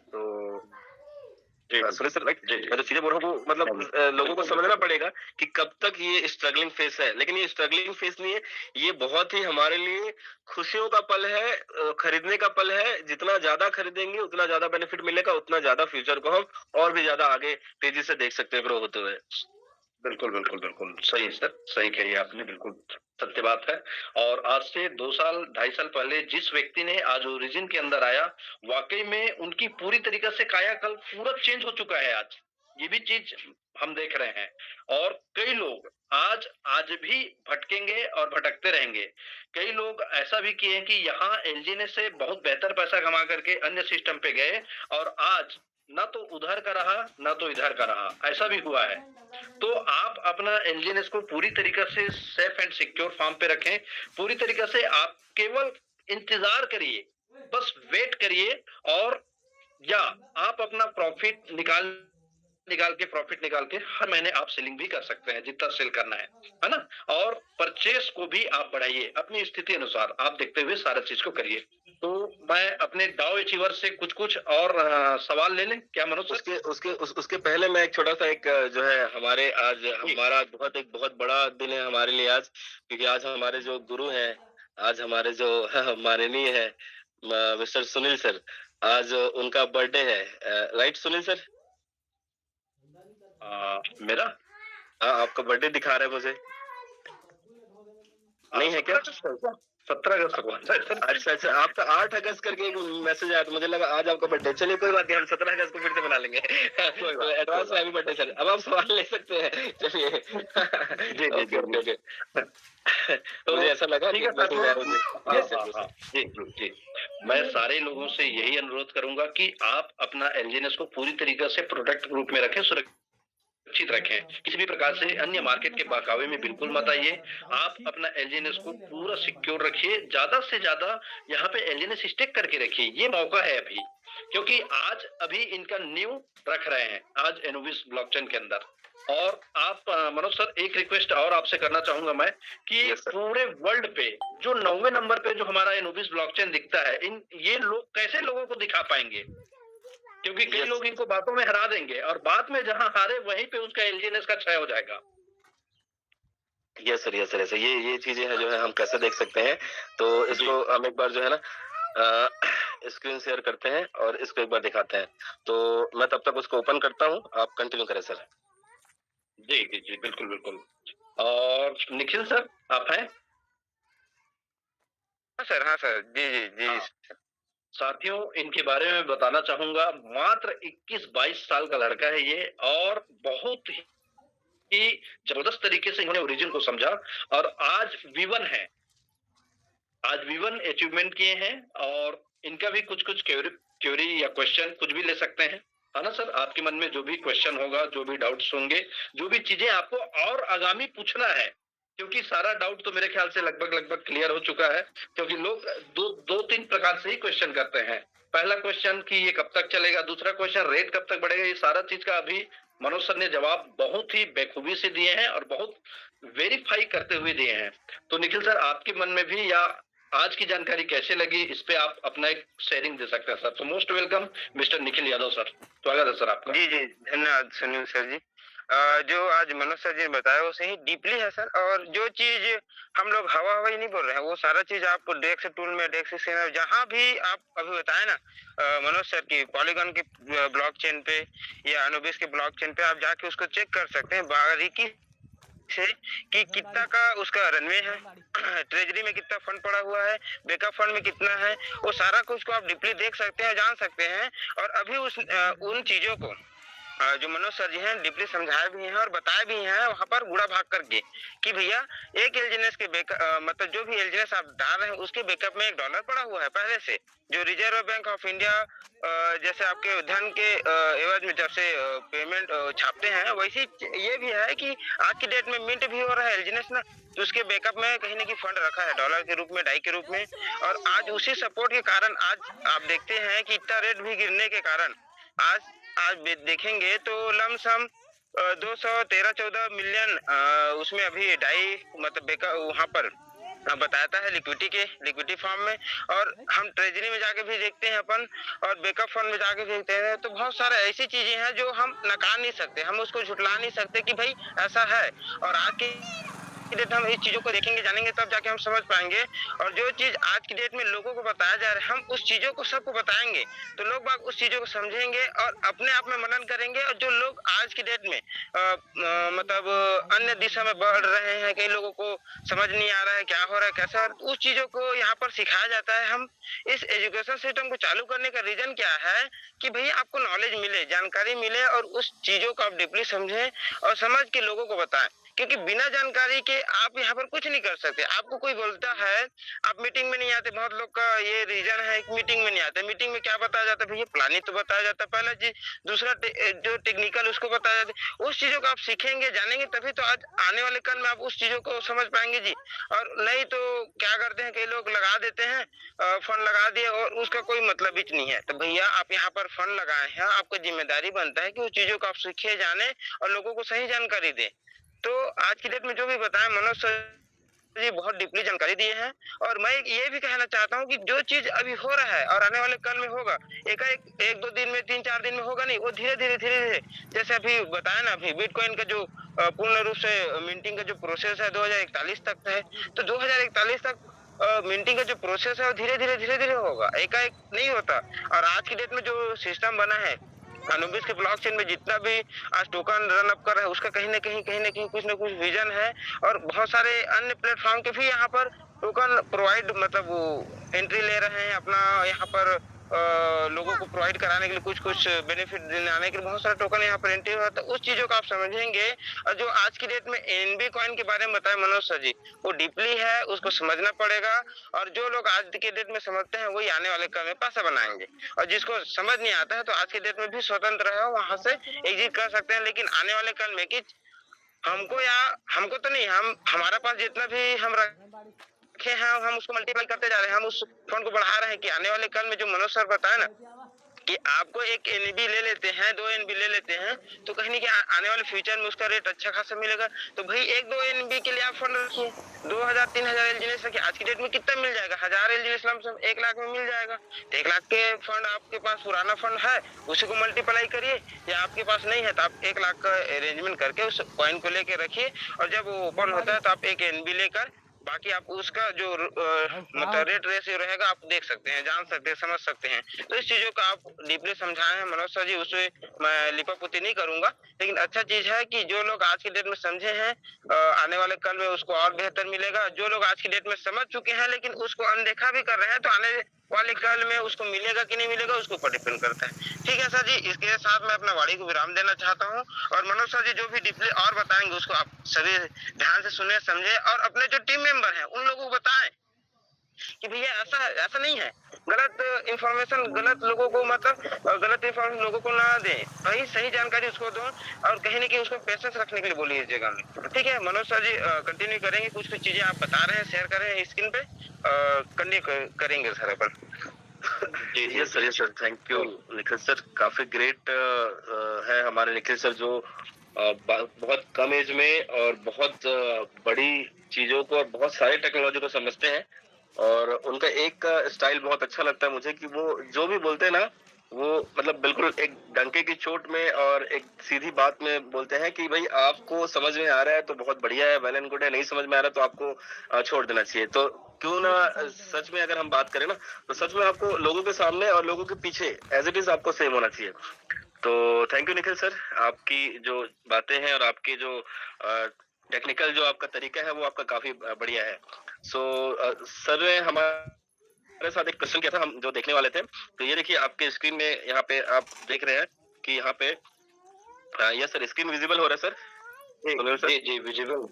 तो जी, सुनिए सर, राइट, जी, जी। मैं जो चीजें बोल रहा हूँ वो मतलब लोगों को बिल्कुल, समझना बिल्कुल। पड़ेगा कि कब तक ये स्ट्रगलिंग फेस है, लेकिन ये स्ट्रगलिंग फेस नहीं है, ये बहुत ही हमारे लिए खुशियों का पल है, खरीदने का पल है। जितना ज्यादा खरीदेंगे उतना ज्यादा बेनिफिट मिलेगा, उतना ज्यादा फ्यूचर को हम और भी ज्यादा आगे तेजी से देख सकते हैं ग्रो होते हुए। बिल्कुल, बिल्कुल, बिल्कुल। सही सर, सही कही आपने, बिल्कुल सत्य बात है। और आज से 2 साल, 2.5 साल पहले जिस व्यक्ति ने आज ओरिजिन के अंदर आया, वाक़ई में उनकी पूरी तरीक़े से कायाकल्प पूरा चेंज हो चुका है आज। ये भी चीज़ हम देख रहे हैं। और कई लोग आज भी भटकेंगे और भटकते रहेंगे। कई लोग ऐसा भी किए हैं कि यहाँ एलजीने से बहुत बेहतर पैसा कमा करके अन्य सिस्टम पे गए और आज ना तो उधर का रहा, ना तो इधर का रहा, ऐसा भी हुआ है। तो आप अपना एलजीएनएस को पूरी तरीके से सेफ एंड सिक्योर फार्म पे रखें। पूरी तरीके से आप केवल इंतजार करिए, बस वेट करिए। और या आप अपना प्रॉफिट निकाल के हर महीने आप सेलिंग भी कर सकते हैं जितना सेल करना है ना? और परचेस को भी आप बढ़ाइए अपनी स्थिति अनुसार, आप देखते हुए सारा चीज को करिए। तो मैं अपने डाउ अचीवर से कुछ और सवाल ले लें क्या मनोज सर? उसके पहले मैं एक छोटा सा एक जो है हमारे आज हमारा एक बहुत बड़ा दिन है हमारे लिए आज, क्योंकि आज हमारे जो गुरु हैं, आज हमारे जो माननीय है मिस्टर सुनील सर, आज उनका बर्थडे है। Right Sunil sir? मेरा हाँ, आपका बर्थडे दिखा रहा है मुझे। नहीं है क्या? 17 अगस्त को सर। अच्छा, अच्छा, आपका 8 अगस्त करके एक मैसेज आया, तो मुझे लगा आज आपका बर्थडे। चलिए कोई बात नहीं, हम 17 अगस्त को फिर से मना लेंगे। कोई तो बात एडवांस में हैप्पी बर्थडे सर। अब आप सवाल ले सकते हैं। चलिए। जी, जी, ओके, जी, ओके, जी। ओके। तो मुझे ऐसा लगा ठीक कि है सर, मैसेज आया मुझे। हाँ, यस सर, हाँ, यस हाँ। सर। जी, जी, जी। मैं सारे लोगों से यही अनुरोध करूँगा कि आप अपना एलजीएनएस को पूरी तरीके से प्रोटेक्ट ग्रुप में रखें, सुरक्षित रखें। किसी भी प्रकार से अन्य मार्केट के बहकावे में बिल्कुल मत आइए। आप अपना एलजीएनएस को पूरा सिक्योर रखिए। ज़्यादा से ज़्यादा यहाँ पे एलजीएनएस स्टेक करके रखिए। ये मौका है अभी, क्योंकि आज अभी इनका न्यू रख रहे हैं, आज एनोविस ब्लॉकचेन के अंदर। और आप मनोज सर, एक रिक्वेस्ट और आपसे करना चाहूँगा मैं कि यस सर। पूरे वर्ल्ड पे जो 9वें नंबर पे जो हमारा एनोविस ब्लॉकचेन दिखता है, ये लोग कैसे लोगों को दिखा पाएँगे? क्योंकि कई यस। लोग इनको बातों में हरा देंगे और बाद में जहां हारे वहीं पे उसका एलजीएनएस का क्षय हो जाएगा। Yes sir, yes sir, yes sir. ये चीजें हैं जो है हम कैसे देख सकते हैं। तो इसको हम एक बार जो है ना स्क्रीन शेयर करते हैं और इसको एक बार दिखाते हैं। तो मैं तब तक उसको ओपन करता हूँ, आप कंटिन्यू करें सर। जी, जी, जी, बिल्कुल, बिल्कुल। और निखिल सर, आप हैं? हाँ सर, हाँ सर। जी, जी, जी। हाँ। साथियों, इनके बारे में बताना चाहूँगा, मात्र 21-22 साल का लड़का है ये और बहुत ही ज़बरदस्त तरीके से इन्होंने ओरिजिन को समझा और आज V1 है। आज V1 अचीवमेंट किए हैं और इनका भी कुछ-कुछ क्वेरी या क्वेश्चन कुछ भी ले सकते हैं। है ना सर? आपके मन में जो भी क्वेश्चन होगा, जो भी डाउट्स होंगे, जो भी चीज़ें आपको और आगामी पूछना है, क्योंकि सारा डाउट तो मेरे ख्याल से लगभग क्लियर हो चुका है, क्योंकि लोग 2-3 प्रकार से ही क्वेश्चन करते हैं। पहला क्वेश्चन कि ये कब तक चलेगा, दूसरा क्वेश्चन रेट कब तक बढ़ेगा, ये सारा चीज़ का अभी मनोज सर ने जवाब बहुत ही बेखूबी से दिए हैं और बहुत वेरीफाई करते हुए दिए हैं। तो निखिल सर, आपके मन में भी या आज की जानकारी कैसे लगी, इस पे आप अपना एक शेयरिंग दे सकते हैं सर। तो most welcome mister Nikhil Yadav sir, स्वागत है सर आपका। जी, जी, धन्यवाद सुनील सर जी। जो आज मनोज सर जी ने बताया वो सही डीपली है सर, और जो चीज़ हम लोग हवा-हवाई नहीं बोल रहे हैं, वो सारा चीज़ आप डेक्स टूल में, डेक्स स्कैनर जहाँ भी आप अभी बताए ना मनोज सर की पॉलीगॉन के ब्लॉकचेन पे या अनुबिस के ब्लॉकचेन पे आप जाके उसको चेक कर सकते हैं बारीकी से कि कितना का उसका रनवे है, ट्रेजरी में कितना फंड पड़ा हुआ है, बैकअप फंड में कितना है, वो सारा कुछ को आप डीपली देख सकते हैं, जान सकते हैं। और अभी उन चीज़ों को जो मनोज सर जी हैं डीपली समझाए भी हैं और बताए भी हैं वहां पर गुड़ा भाग करके कि भैया एक एलजीएनएस के मतलब जो भी एलजीएनएस आप डाल रहे हैं उसके बैकअप में $1 पड़ा हुआ है पहले से, जो रिजर्व बैंक ऑफ इंडिया जैसे आपके धन के एवज में जब से पेमेंट छापते हैं, वैसे ये भी है कि आज की डेट में मिंट भी हो रहा है एलजीएनएस ना, तो उसके बैकअप में कहीं ना कहीं फंड रखा है डॉलर के रूप में, डाई के रूप में। और आज उसी सपोर्ट के कारण आज आप देखते हैं कि इतना रेट भी गिरने के कारण आज आज देखेंगे तो लमसम 213-14 मिलियन उसमें अभी डाई मतलब वहां पर बताता है लिक्विडिटी फॉर्म में। और हम ट्रेजरी में जाके भी देखते हैं अपन, और बैकअप फंड में जाके देखते हैं, तो बहुत सारे ऐसी चीजें हैं जो हम नकार नहीं सकते, हम उसको झुटला नहीं सकते कि भाई ऐसा है। और आज की डेट हम इस चीजों को देखेंगे जानेंगे तब जाके हम समझ पाएंगे। और जो चीज आज की डेट में लोगों को बताया जा रहा है, हम उस चीजों को सबको बताएंगे तो लोग बाग उस चीजों को समझेंगे और अपने आप में मनन करेंगे। और जो लोग आज की डेट में मतलब अन्य दिशा में बढ़ रहे हैं, कई लोगों को समझ नहीं आ रहा है क्या हो रहा है कैसा है, उस चीजों को यहाँ पर सिखाया जाता है। हम इस एजुकेशन सिस्टम को चालू करने का रीजन क्या है कि भैया आपको नॉलेज मिले, जानकारी मिले और उस चीजों को आप डीपली समझें और समझ के लोगों को बताएं। क्योंकि बिना जानकारी के आप यहाँ पर कुछ नहीं कर सकते। आपको कोई बोलता है आप मीटिंग में नहीं आते, बहुत लोग का ये रीजन है कि मीटिंग में नहीं आते। मीटिंग में क्या बताया जाता है भैया, प्लानिंग तो बताया जाता है पहला चीज, दूसरा जो टेक्निकल उसको बताया जाता है। उस चीजों को आप सीखेंगे जानेंगे तभी तो आज आने वाले कल में आप उस चीजों को समझ पाएंगे जी। और नहीं तो क्या करते हैं कई लोग लगा देते हैं, फंड लगा दिए और उसका कोई मतलब ही नहीं है। तो भैया आप यहाँ पर फंड लगाए हैं, आपका जिम्मेदारी बनता है कि उस चीजों को आप सीखे जाने और लोगों को सही जानकारी दें। तो आज की डेट में जो भी बताया मनोज सर जी बहुत डीपली जानकारी दिए हैं। और मैं ये भी कहना चाहता हूँ कि जो चीज अभी हो रहा है और आने वाले कल में होगा, एक दो दिन में 3-4 दिन में होगा नहीं, वो धीरे धीरे जैसे अभी बताया ना, अभी बिटकॉइन का जो पूर्ण रूप से मिंटिंग का जो प्रोसेस है 2041 तक है। तो 2041 तक मिंटिंग का जो प्रोसेस है वो धीरे धीरे होगा, एकाएक नहीं होता। और आज की डेट में जो सिस्टम बना है अनुबिस के ब्लॉकचेन में जितना भी आज टोकन रन अप कर रहा है, उसका कहीं ना कहीं कुछ ना कुछ विजन है। और बहुत सारे अन्य प्लेटफॉर्म के भी यहाँ पर टोकन प्रोवाइड मतलब वो एंट्री ले रहे हैं अपना यहाँ पर लोगों को प्रोवाइड कराने के लिए कुछ बेनिफिट दिलाने के लिए बहुत सारे टोकन यहाँ पर एंट्री हुआ था। उस चीजों को आप समझेंगे। और जो आज की डेट में एनबी कॉइन के बारे में बताया मनोज सर जी, वो डीपली है, उसको समझना पड़ेगा। और जो लोग आज के डेट में समझते हैं वही आने वाले कल में पैसा बनाएंगे। और जिसको समझ नहीं आता है तो आज के डेट में भी स्वतंत्र है, वहां से एग्जिट कर सकते हैं। लेकिन आने वाले कल में कि हमको तो नहीं, हम हमारा पास जितना भी हम रखे हैं हम उसको मल्टीप्लाई करते जा रहे हैं, हम उस फंड को बढ़ा रहे हैं कि आने वाले कल में जो मनोज सर बताए ना कि आपको एक एनबी ले लेते हैं, 2 एनबी ले लेते हैं, तो कहीं नहीं कि आने वाले फ्यूचर में उसका रेट अच्छा खासा मिलेगा। तो भाई 1-2 एनबी के लिए आप फंड रखिए, 2000-3000 एलजीएस रखिए। आज की डेट में कितना मिल जाएगा, 1000 एलजीएस लमसम 1 लाख में मिल जाएगा। तो 1 लाख के फंड आपके पास पुराना फंड है, उसी को मल्टीप्लाई करिए। या आपके पास नहीं है तो आप 1 लाख का अरेंजमेंट करके उस कॉइन को लेके रखिए, और जब वो ओपन होता है तो आप एक एनबी लेकर बाकी आप उसका जो मतलब रेट रेशियो रहेगा आप देख सकते हैं, जान सकते हैं, समझ सकते हैं। तो इस चीजों को आप डीपली समझाए हैं मनोज सर जी, उससे मैं लिपापोती नहीं करूंगा। लेकिन अच्छा चीज है कि जो लोग आज की डेट में समझे हैं आने वाले कल में उसको और बेहतर मिलेगा। जो लोग आज की डेट में समझ चुके हैं लेकिन उसको अनदेखा भी कर रहे हैं, तो आने वाले कल में उसको मिलेगा कि नहीं मिलेगा उसके ऊपर डिपेंड करता है। ठीक है सर जी, इसके साथ मैं अपना वाणी को विराम देना चाहता हूँ। और मनोज सर जी जो भी डीपली और बताएंगे उसको आप सभी ध्यान से सुने समझे, और अपने जो टीम मेंबर हैं उन लोगों को बताएं कि भैया ऐसा ऐसा नहीं है। गलत इंफॉर्मेशन गलत लोगों को मतलब गलत इंफॉर्मेशन लोगों को ना दें, भाई सही जानकारी उसको दो। और कहीं ना कहीं उसको पेशेंस रखने के लिए बोलिए इस जगह में। ठीक है मनोज सर जी, कंटिन्यू करेंगे, कुछ कुछ चीजें आप बता रहे हैं शेयर कर रहे हैं स्क्रीन पे, कंटिन्यू करेंगे सर अपन। जी जी sir, thank you Nikhil sir, काफी ग्रेट है हमारे निखिल सर जो बहुत कम एज में और बहुत बड़ी चीजों को और बहुत सारी टेक्नोलॉजी को समझते हैं। और उनका एक स्टाइल बहुत अच्छा लगता है मुझे कि वो जो भी बोलते हैं ना, वो मतलब बिल्कुल एक डंके की चोट में और एक सीधी बात में बोलते हैं कि भाई आपको समझ में आ रहा है तो बहुत बढ़िया है, वेल एंड गुड है, नहीं समझ में आ रहा तो आपको छोड़ देना चाहिए। तो क्यों ना सच में अगर हम बात करें ना, तो सच में आपको लोगों के सामने और लोगों के पीछे एज इट इज आपको सेम होना चाहिए। तो थैंक यू निखिल सर, आपकी जो बातें हैं और आपकी जो टेक्निकल जो आपका तरीका है वो आपका काफी बढ़िया है। सो सर ने हमारे साथ एक क्वेश्चन किया था, हम जो देखने वाले थे। तो ये देखिए आपके स्क्रीन में यहाँ पे आप देख रहे हैं कि यहाँ पे यस सर, स्क्रीन विजिबल हो रहा है सर? जी जी visible.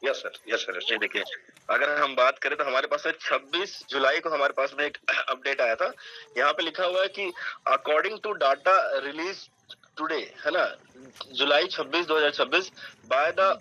Yes sir, yes sir. जी देखिए, अगर हम बात करें तो हमारे पास में 26 जुलाई को हमारे पास में एक अपडेट आया था। यहाँ पे लिखा हुआ है कि according to data release today, है ना, जुलाई 26 2026 बाय द,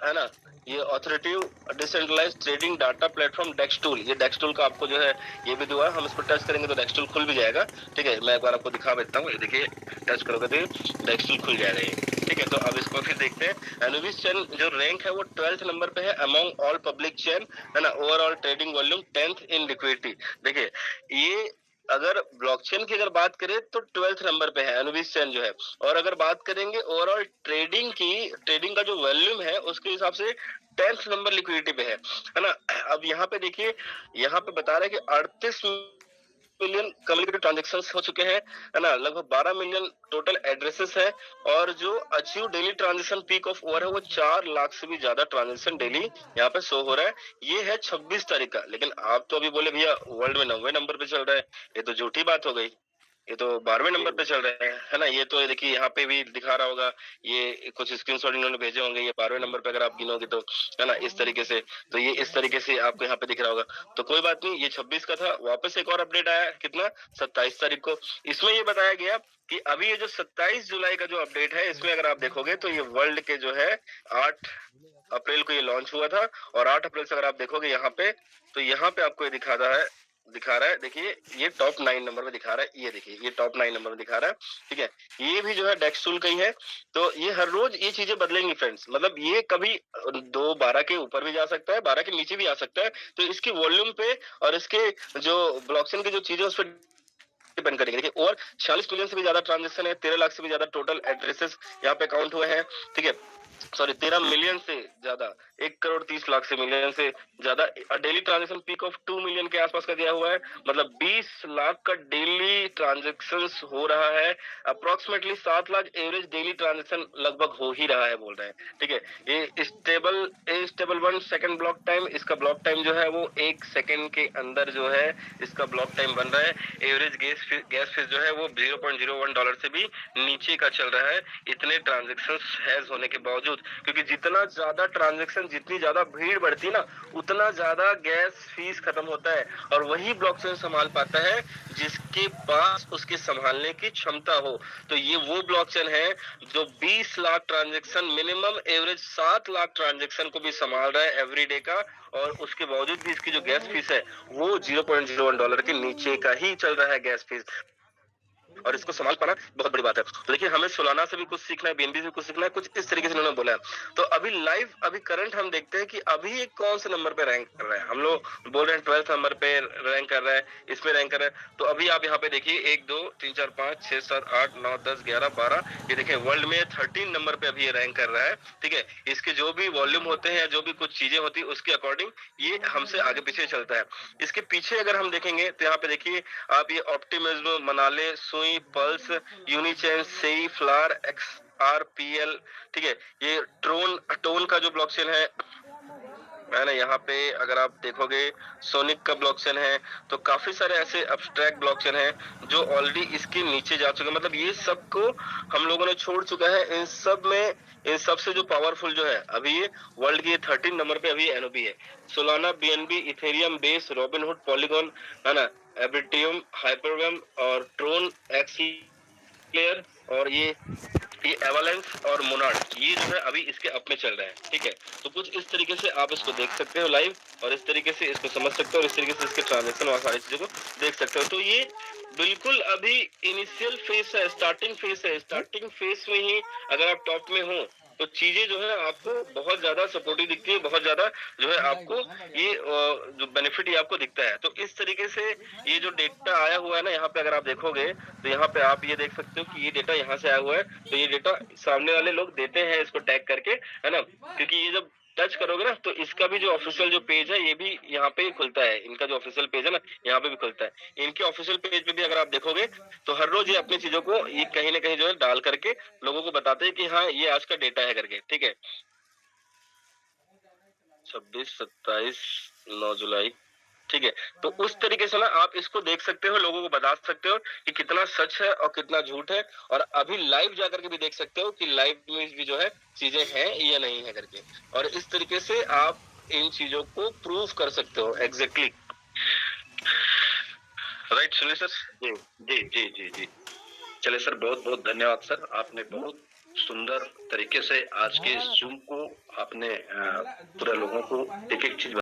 है ना, ये authority decentralized trading data platform DEXTool, ये डेक्सटूल का आपको जो है ये भी दुआ है, हम इस पर टच करेंगे तो डेक्सटूल खुल भी जाएगा। ठीक है, मैं एक बार आपको दिखा देता हूँ, ये देखिए टच करोगे तो डेक्सटूल खुल जाएगा ये। ठीक है, तो अब इसको फिर देखते हैं। एनुबिस चेन जो रैंक है वो 12th नंबर पे है अमंग ऑल पब्लिक चेन, है ना, ओवरऑल ट्रेडिंग वॉल्यूम 10th इन लिक्विडिटी। देखिए, ये अगर ब्लॉकचेन की अगर बात करें तो 12th नंबर पे है एनुबिस चेन जो है, और अगर बात करेंगे ओवरऑल ट्रेडिंग की, ट्रेडिंग का जो वॉल्यूम है उसके हिसाब से 10th नंबर लिक्विडिटी पे है ना। अब यहाँ पे देखिए, यहाँ पे बता रहा है कि 38 मिलियन कम्युनिकेटेड ट्रांजेक्शन हो चुके हैं, है ना, लगभग 12 मिलियन टोटल एड्रेसेस है, और जो achieve daily transaction peak of over है वो 4 लाख से भी ज्यादा ट्रांजेक्शन डेली यहाँ पे शो हो रहा है। ये है 26 तारीख का, लेकिन आप तो अभी बोले भैया वर्ल्ड में 9वें नंबर पे चल रहा है, ये तो झूठी बात हो गई, ये तो 12वें नंबर पे चल रहे हैं, है ना। ये तो देखिए यहाँ पे भी दिखा रहा होगा, ये कुछ स्क्रीनशॉट इन्होंने भेजे होंगे, ये 12वें नंबर पे अगर आप गिनोगे तो, है ना, इस तरीके से, तो ये इस तरीके से आपको यहाँ पे दिख रहा होगा। तो कोई बात नहीं, ये 26 का था, वापस एक और अपडेट आया कितना, 27 तारीख को। इसमें ये बताया गया कि अभी ये जो 27 जुलाई का जो अपडेट है, इसमें अगर आप देखोगे तो ये वर्ल्ड के जो है 8 अप्रैल को ये लॉन्च हुआ था, और 8 अप्रैल से अगर आप देखोगे यहाँ पे, तो यहाँ पे आपको ये दिखा रहा है, देखिए ये टॉप 9 नंबर में दिखा रहा है, ये देखिए ये टॉप 9 नंबर में दिखा रहा है। ठीक है, ये भी जो है डेक्सटूल का ही है। तो ये हर रोज ये चीजें बदलेंगी फ्रेंड्स, मतलब ये कभी 2-12 के ऊपर भी जा सकता है, 12 के नीचे भी आ सकता है, तो इसकी वॉल्यूम पे और इसके जो ब्लॉकचेन की जो चीजें उस पर डिपेंड करेंगे। देखिए, और 46 मिलियन से भी ज्यादा ट्रांजेक्शन है, 13 लाख से भी ज्यादा टोटल एड्रेसेस यहाँ पे काउंट हुए हैं। ठीक है, सॉरी 13 मिलियन से ज्यादा, 1 करोड़ 30 लाख से मिलियन से ज्यादा daily transaction peak of 2 million के आसपास का दिया हुआ है, मतलब 20 लाख का डेली ट्रांजेक्शन हो रहा है। Approximately 7 lakh average daily transaction लगभग हो ही रहा है बोल रहे हैं। ठीक है, ये स्टेबल 1 सेकंड ब्लॉक टाइम, इसका ब्लॉक टाइम जो है वो 1 सेकंड के अंदर जो है इसका ब्लॉक टाइम बन रहा है। एवरेज गैस फीस जो है वो $0.01 से भी नीचे का चल रहा है, इतने ट्रांजेक्शन हैज होने के बावजूद, क्योंकि जितना ज्यादा ट्रांजेक्शन, जितनी ज्यादा भीड़ बढ़ती ना, उतना ज्यादा गैस फीस खत्म होता है, और वही ब्लॉकचेन संभाल पाता है जिसके पास उसके संभालने की क्षमता हो। तो ये वो ब्लॉकचेन है जो 20 lakh transaction, minimum average 7 lakh transaction को भी संभाल रहा है एवरीडे का, और उसके बावजूद भी इसकी जो गैस फीस है वो $0.01 के नीचे का ही चल रहा है गैस फीस, और इसको संभाल पाना बहुत बड़ी बात है। तो देखिए, हमें सोलाना से भी कुछ सीखना है, बीएनबी से कुछ सीखना है, कुछ इस तरीके से उन्होंने बोला है। तो अभी लाइव, अभी करंट हम देखते हैं कि अभी ये कौन से नंबर पे रैंक कर रहा है। हम लोग बोल रहे हैं 12th नंबर पे रैंक कर रहा है, इसमें रैंक कर रहा है। तो अभी आप यहाँ पे देखिए 1 2 3 4 5 6 7 8 9 10 11 12, ये देखिए वर्ल्ड में 13 नंबर पे अभी ये रैंक कर रहा है। ठीक है, इसके जो भी वॉल्यूम होते हैं, जो भी कुछ चीजें होती है, उसके अकॉर्डिंग ये हमसे आगे पीछे चलता है। इसके पीछे अगर हम देखेंगे तो यहाँ पे देखिए आप, ये ऑप्टिमिज्म, मनाले, सुई, पल्स, यूनिचेन, सेई, फ्लार, XRPL, ठीक है, ये टोन का जो ब्लॉकचेन है ना, यहाँ पे अगर आप देखोगे सोनिक का ब्लॉकचेन है, तो काफी सारे ऐसे अब्स्ट्रैक्ट ब्लॉकचेन हैं जो ऑलरेडी इसके नीचे जा चुके हैं, मतलब ये सबको हम लोगों ने छोड़ चुका है। इन सब में, इन सबसे जो पावरफुल जो है अभी ये वर्ल्ड की 13 नंबर पे अभी एनओबी है। Solana, BNB, Ethereum, Base, Robinhood, Polygon, है ना, एब्रिटियम, हाइपरवेम और ट्रोन एक्स प्लेयर, और ये एवालेंस और मोनाड, ये जो है अभी इसके अप में चल रहा है। ठीक है, तो कुछ इस तरीके से आप इसको देख सकते हो लाइव, और इस तरीके से इसको समझ सकते हो, और इस तरीके से इसके ट्रांजेक्शन और सारी चीजों को देख सकते हो। तो ये बिल्कुल अभी इनिशियल फेस है, स्टार्टिंग फेस है। स्टार्टिंग फेस में ही अगर आप टॉप में हो तो चीजें जो है आपको बहुत ज्यादा सपोर्टिव दिखती है, बहुत ज्यादा जो है आपको ये जो बेनिफिट ये आपको दिखता है। तो इस तरीके से ये जो डेटा आया हुआ है ना, यहाँ पे अगर आप देखोगे तो यहाँ पे आप ये देख सकते हो कि ये डेटा यहाँ से आया हुआ है। तो ये डेटा सामने वाले लोग देते हैं इसको टैग करके, है ना, क्योंकि ये जब टच करोगे ना तो इसका भी जो ऑफिशियल जो पेज है ये भी यहाँ पे खुलता है। इनका जो ऑफिशियल पेज है ना, यहाँ पे भी खुलता है। इनके ऑफिशियल पेज पे भी अगर आप देखोगे तो हर रोज ये अपनी चीजों को ये कहीं ना कहीं जो है डाल करके लोगों को बताते हैं कि हाँ ये आज का डेटा है करके। ठीक है, 26, 27, 9 जुलाई, ठीक है? तो उस तरीके से ना आप इसको देख सकते हो, लोगों को बता सकते हो कि कितना सच है और कितना झूठ है, और अभी लाइव जाकर के भी देख सकते हो कि लाइव में भी जो है चीजें हैं या नहीं है करके, और इस तरीके से आप इन चीजों को प्रूव कर सकते हो एग्जैक्टली। Right Sunil sir? जी जी जी जी जी। चलिए सर, बहुत बहुत धन्यवाद सर। आपने बहुत सुंदर तरीके से आज के इस जूम को आपने पूरे लोगों को एक एक चीज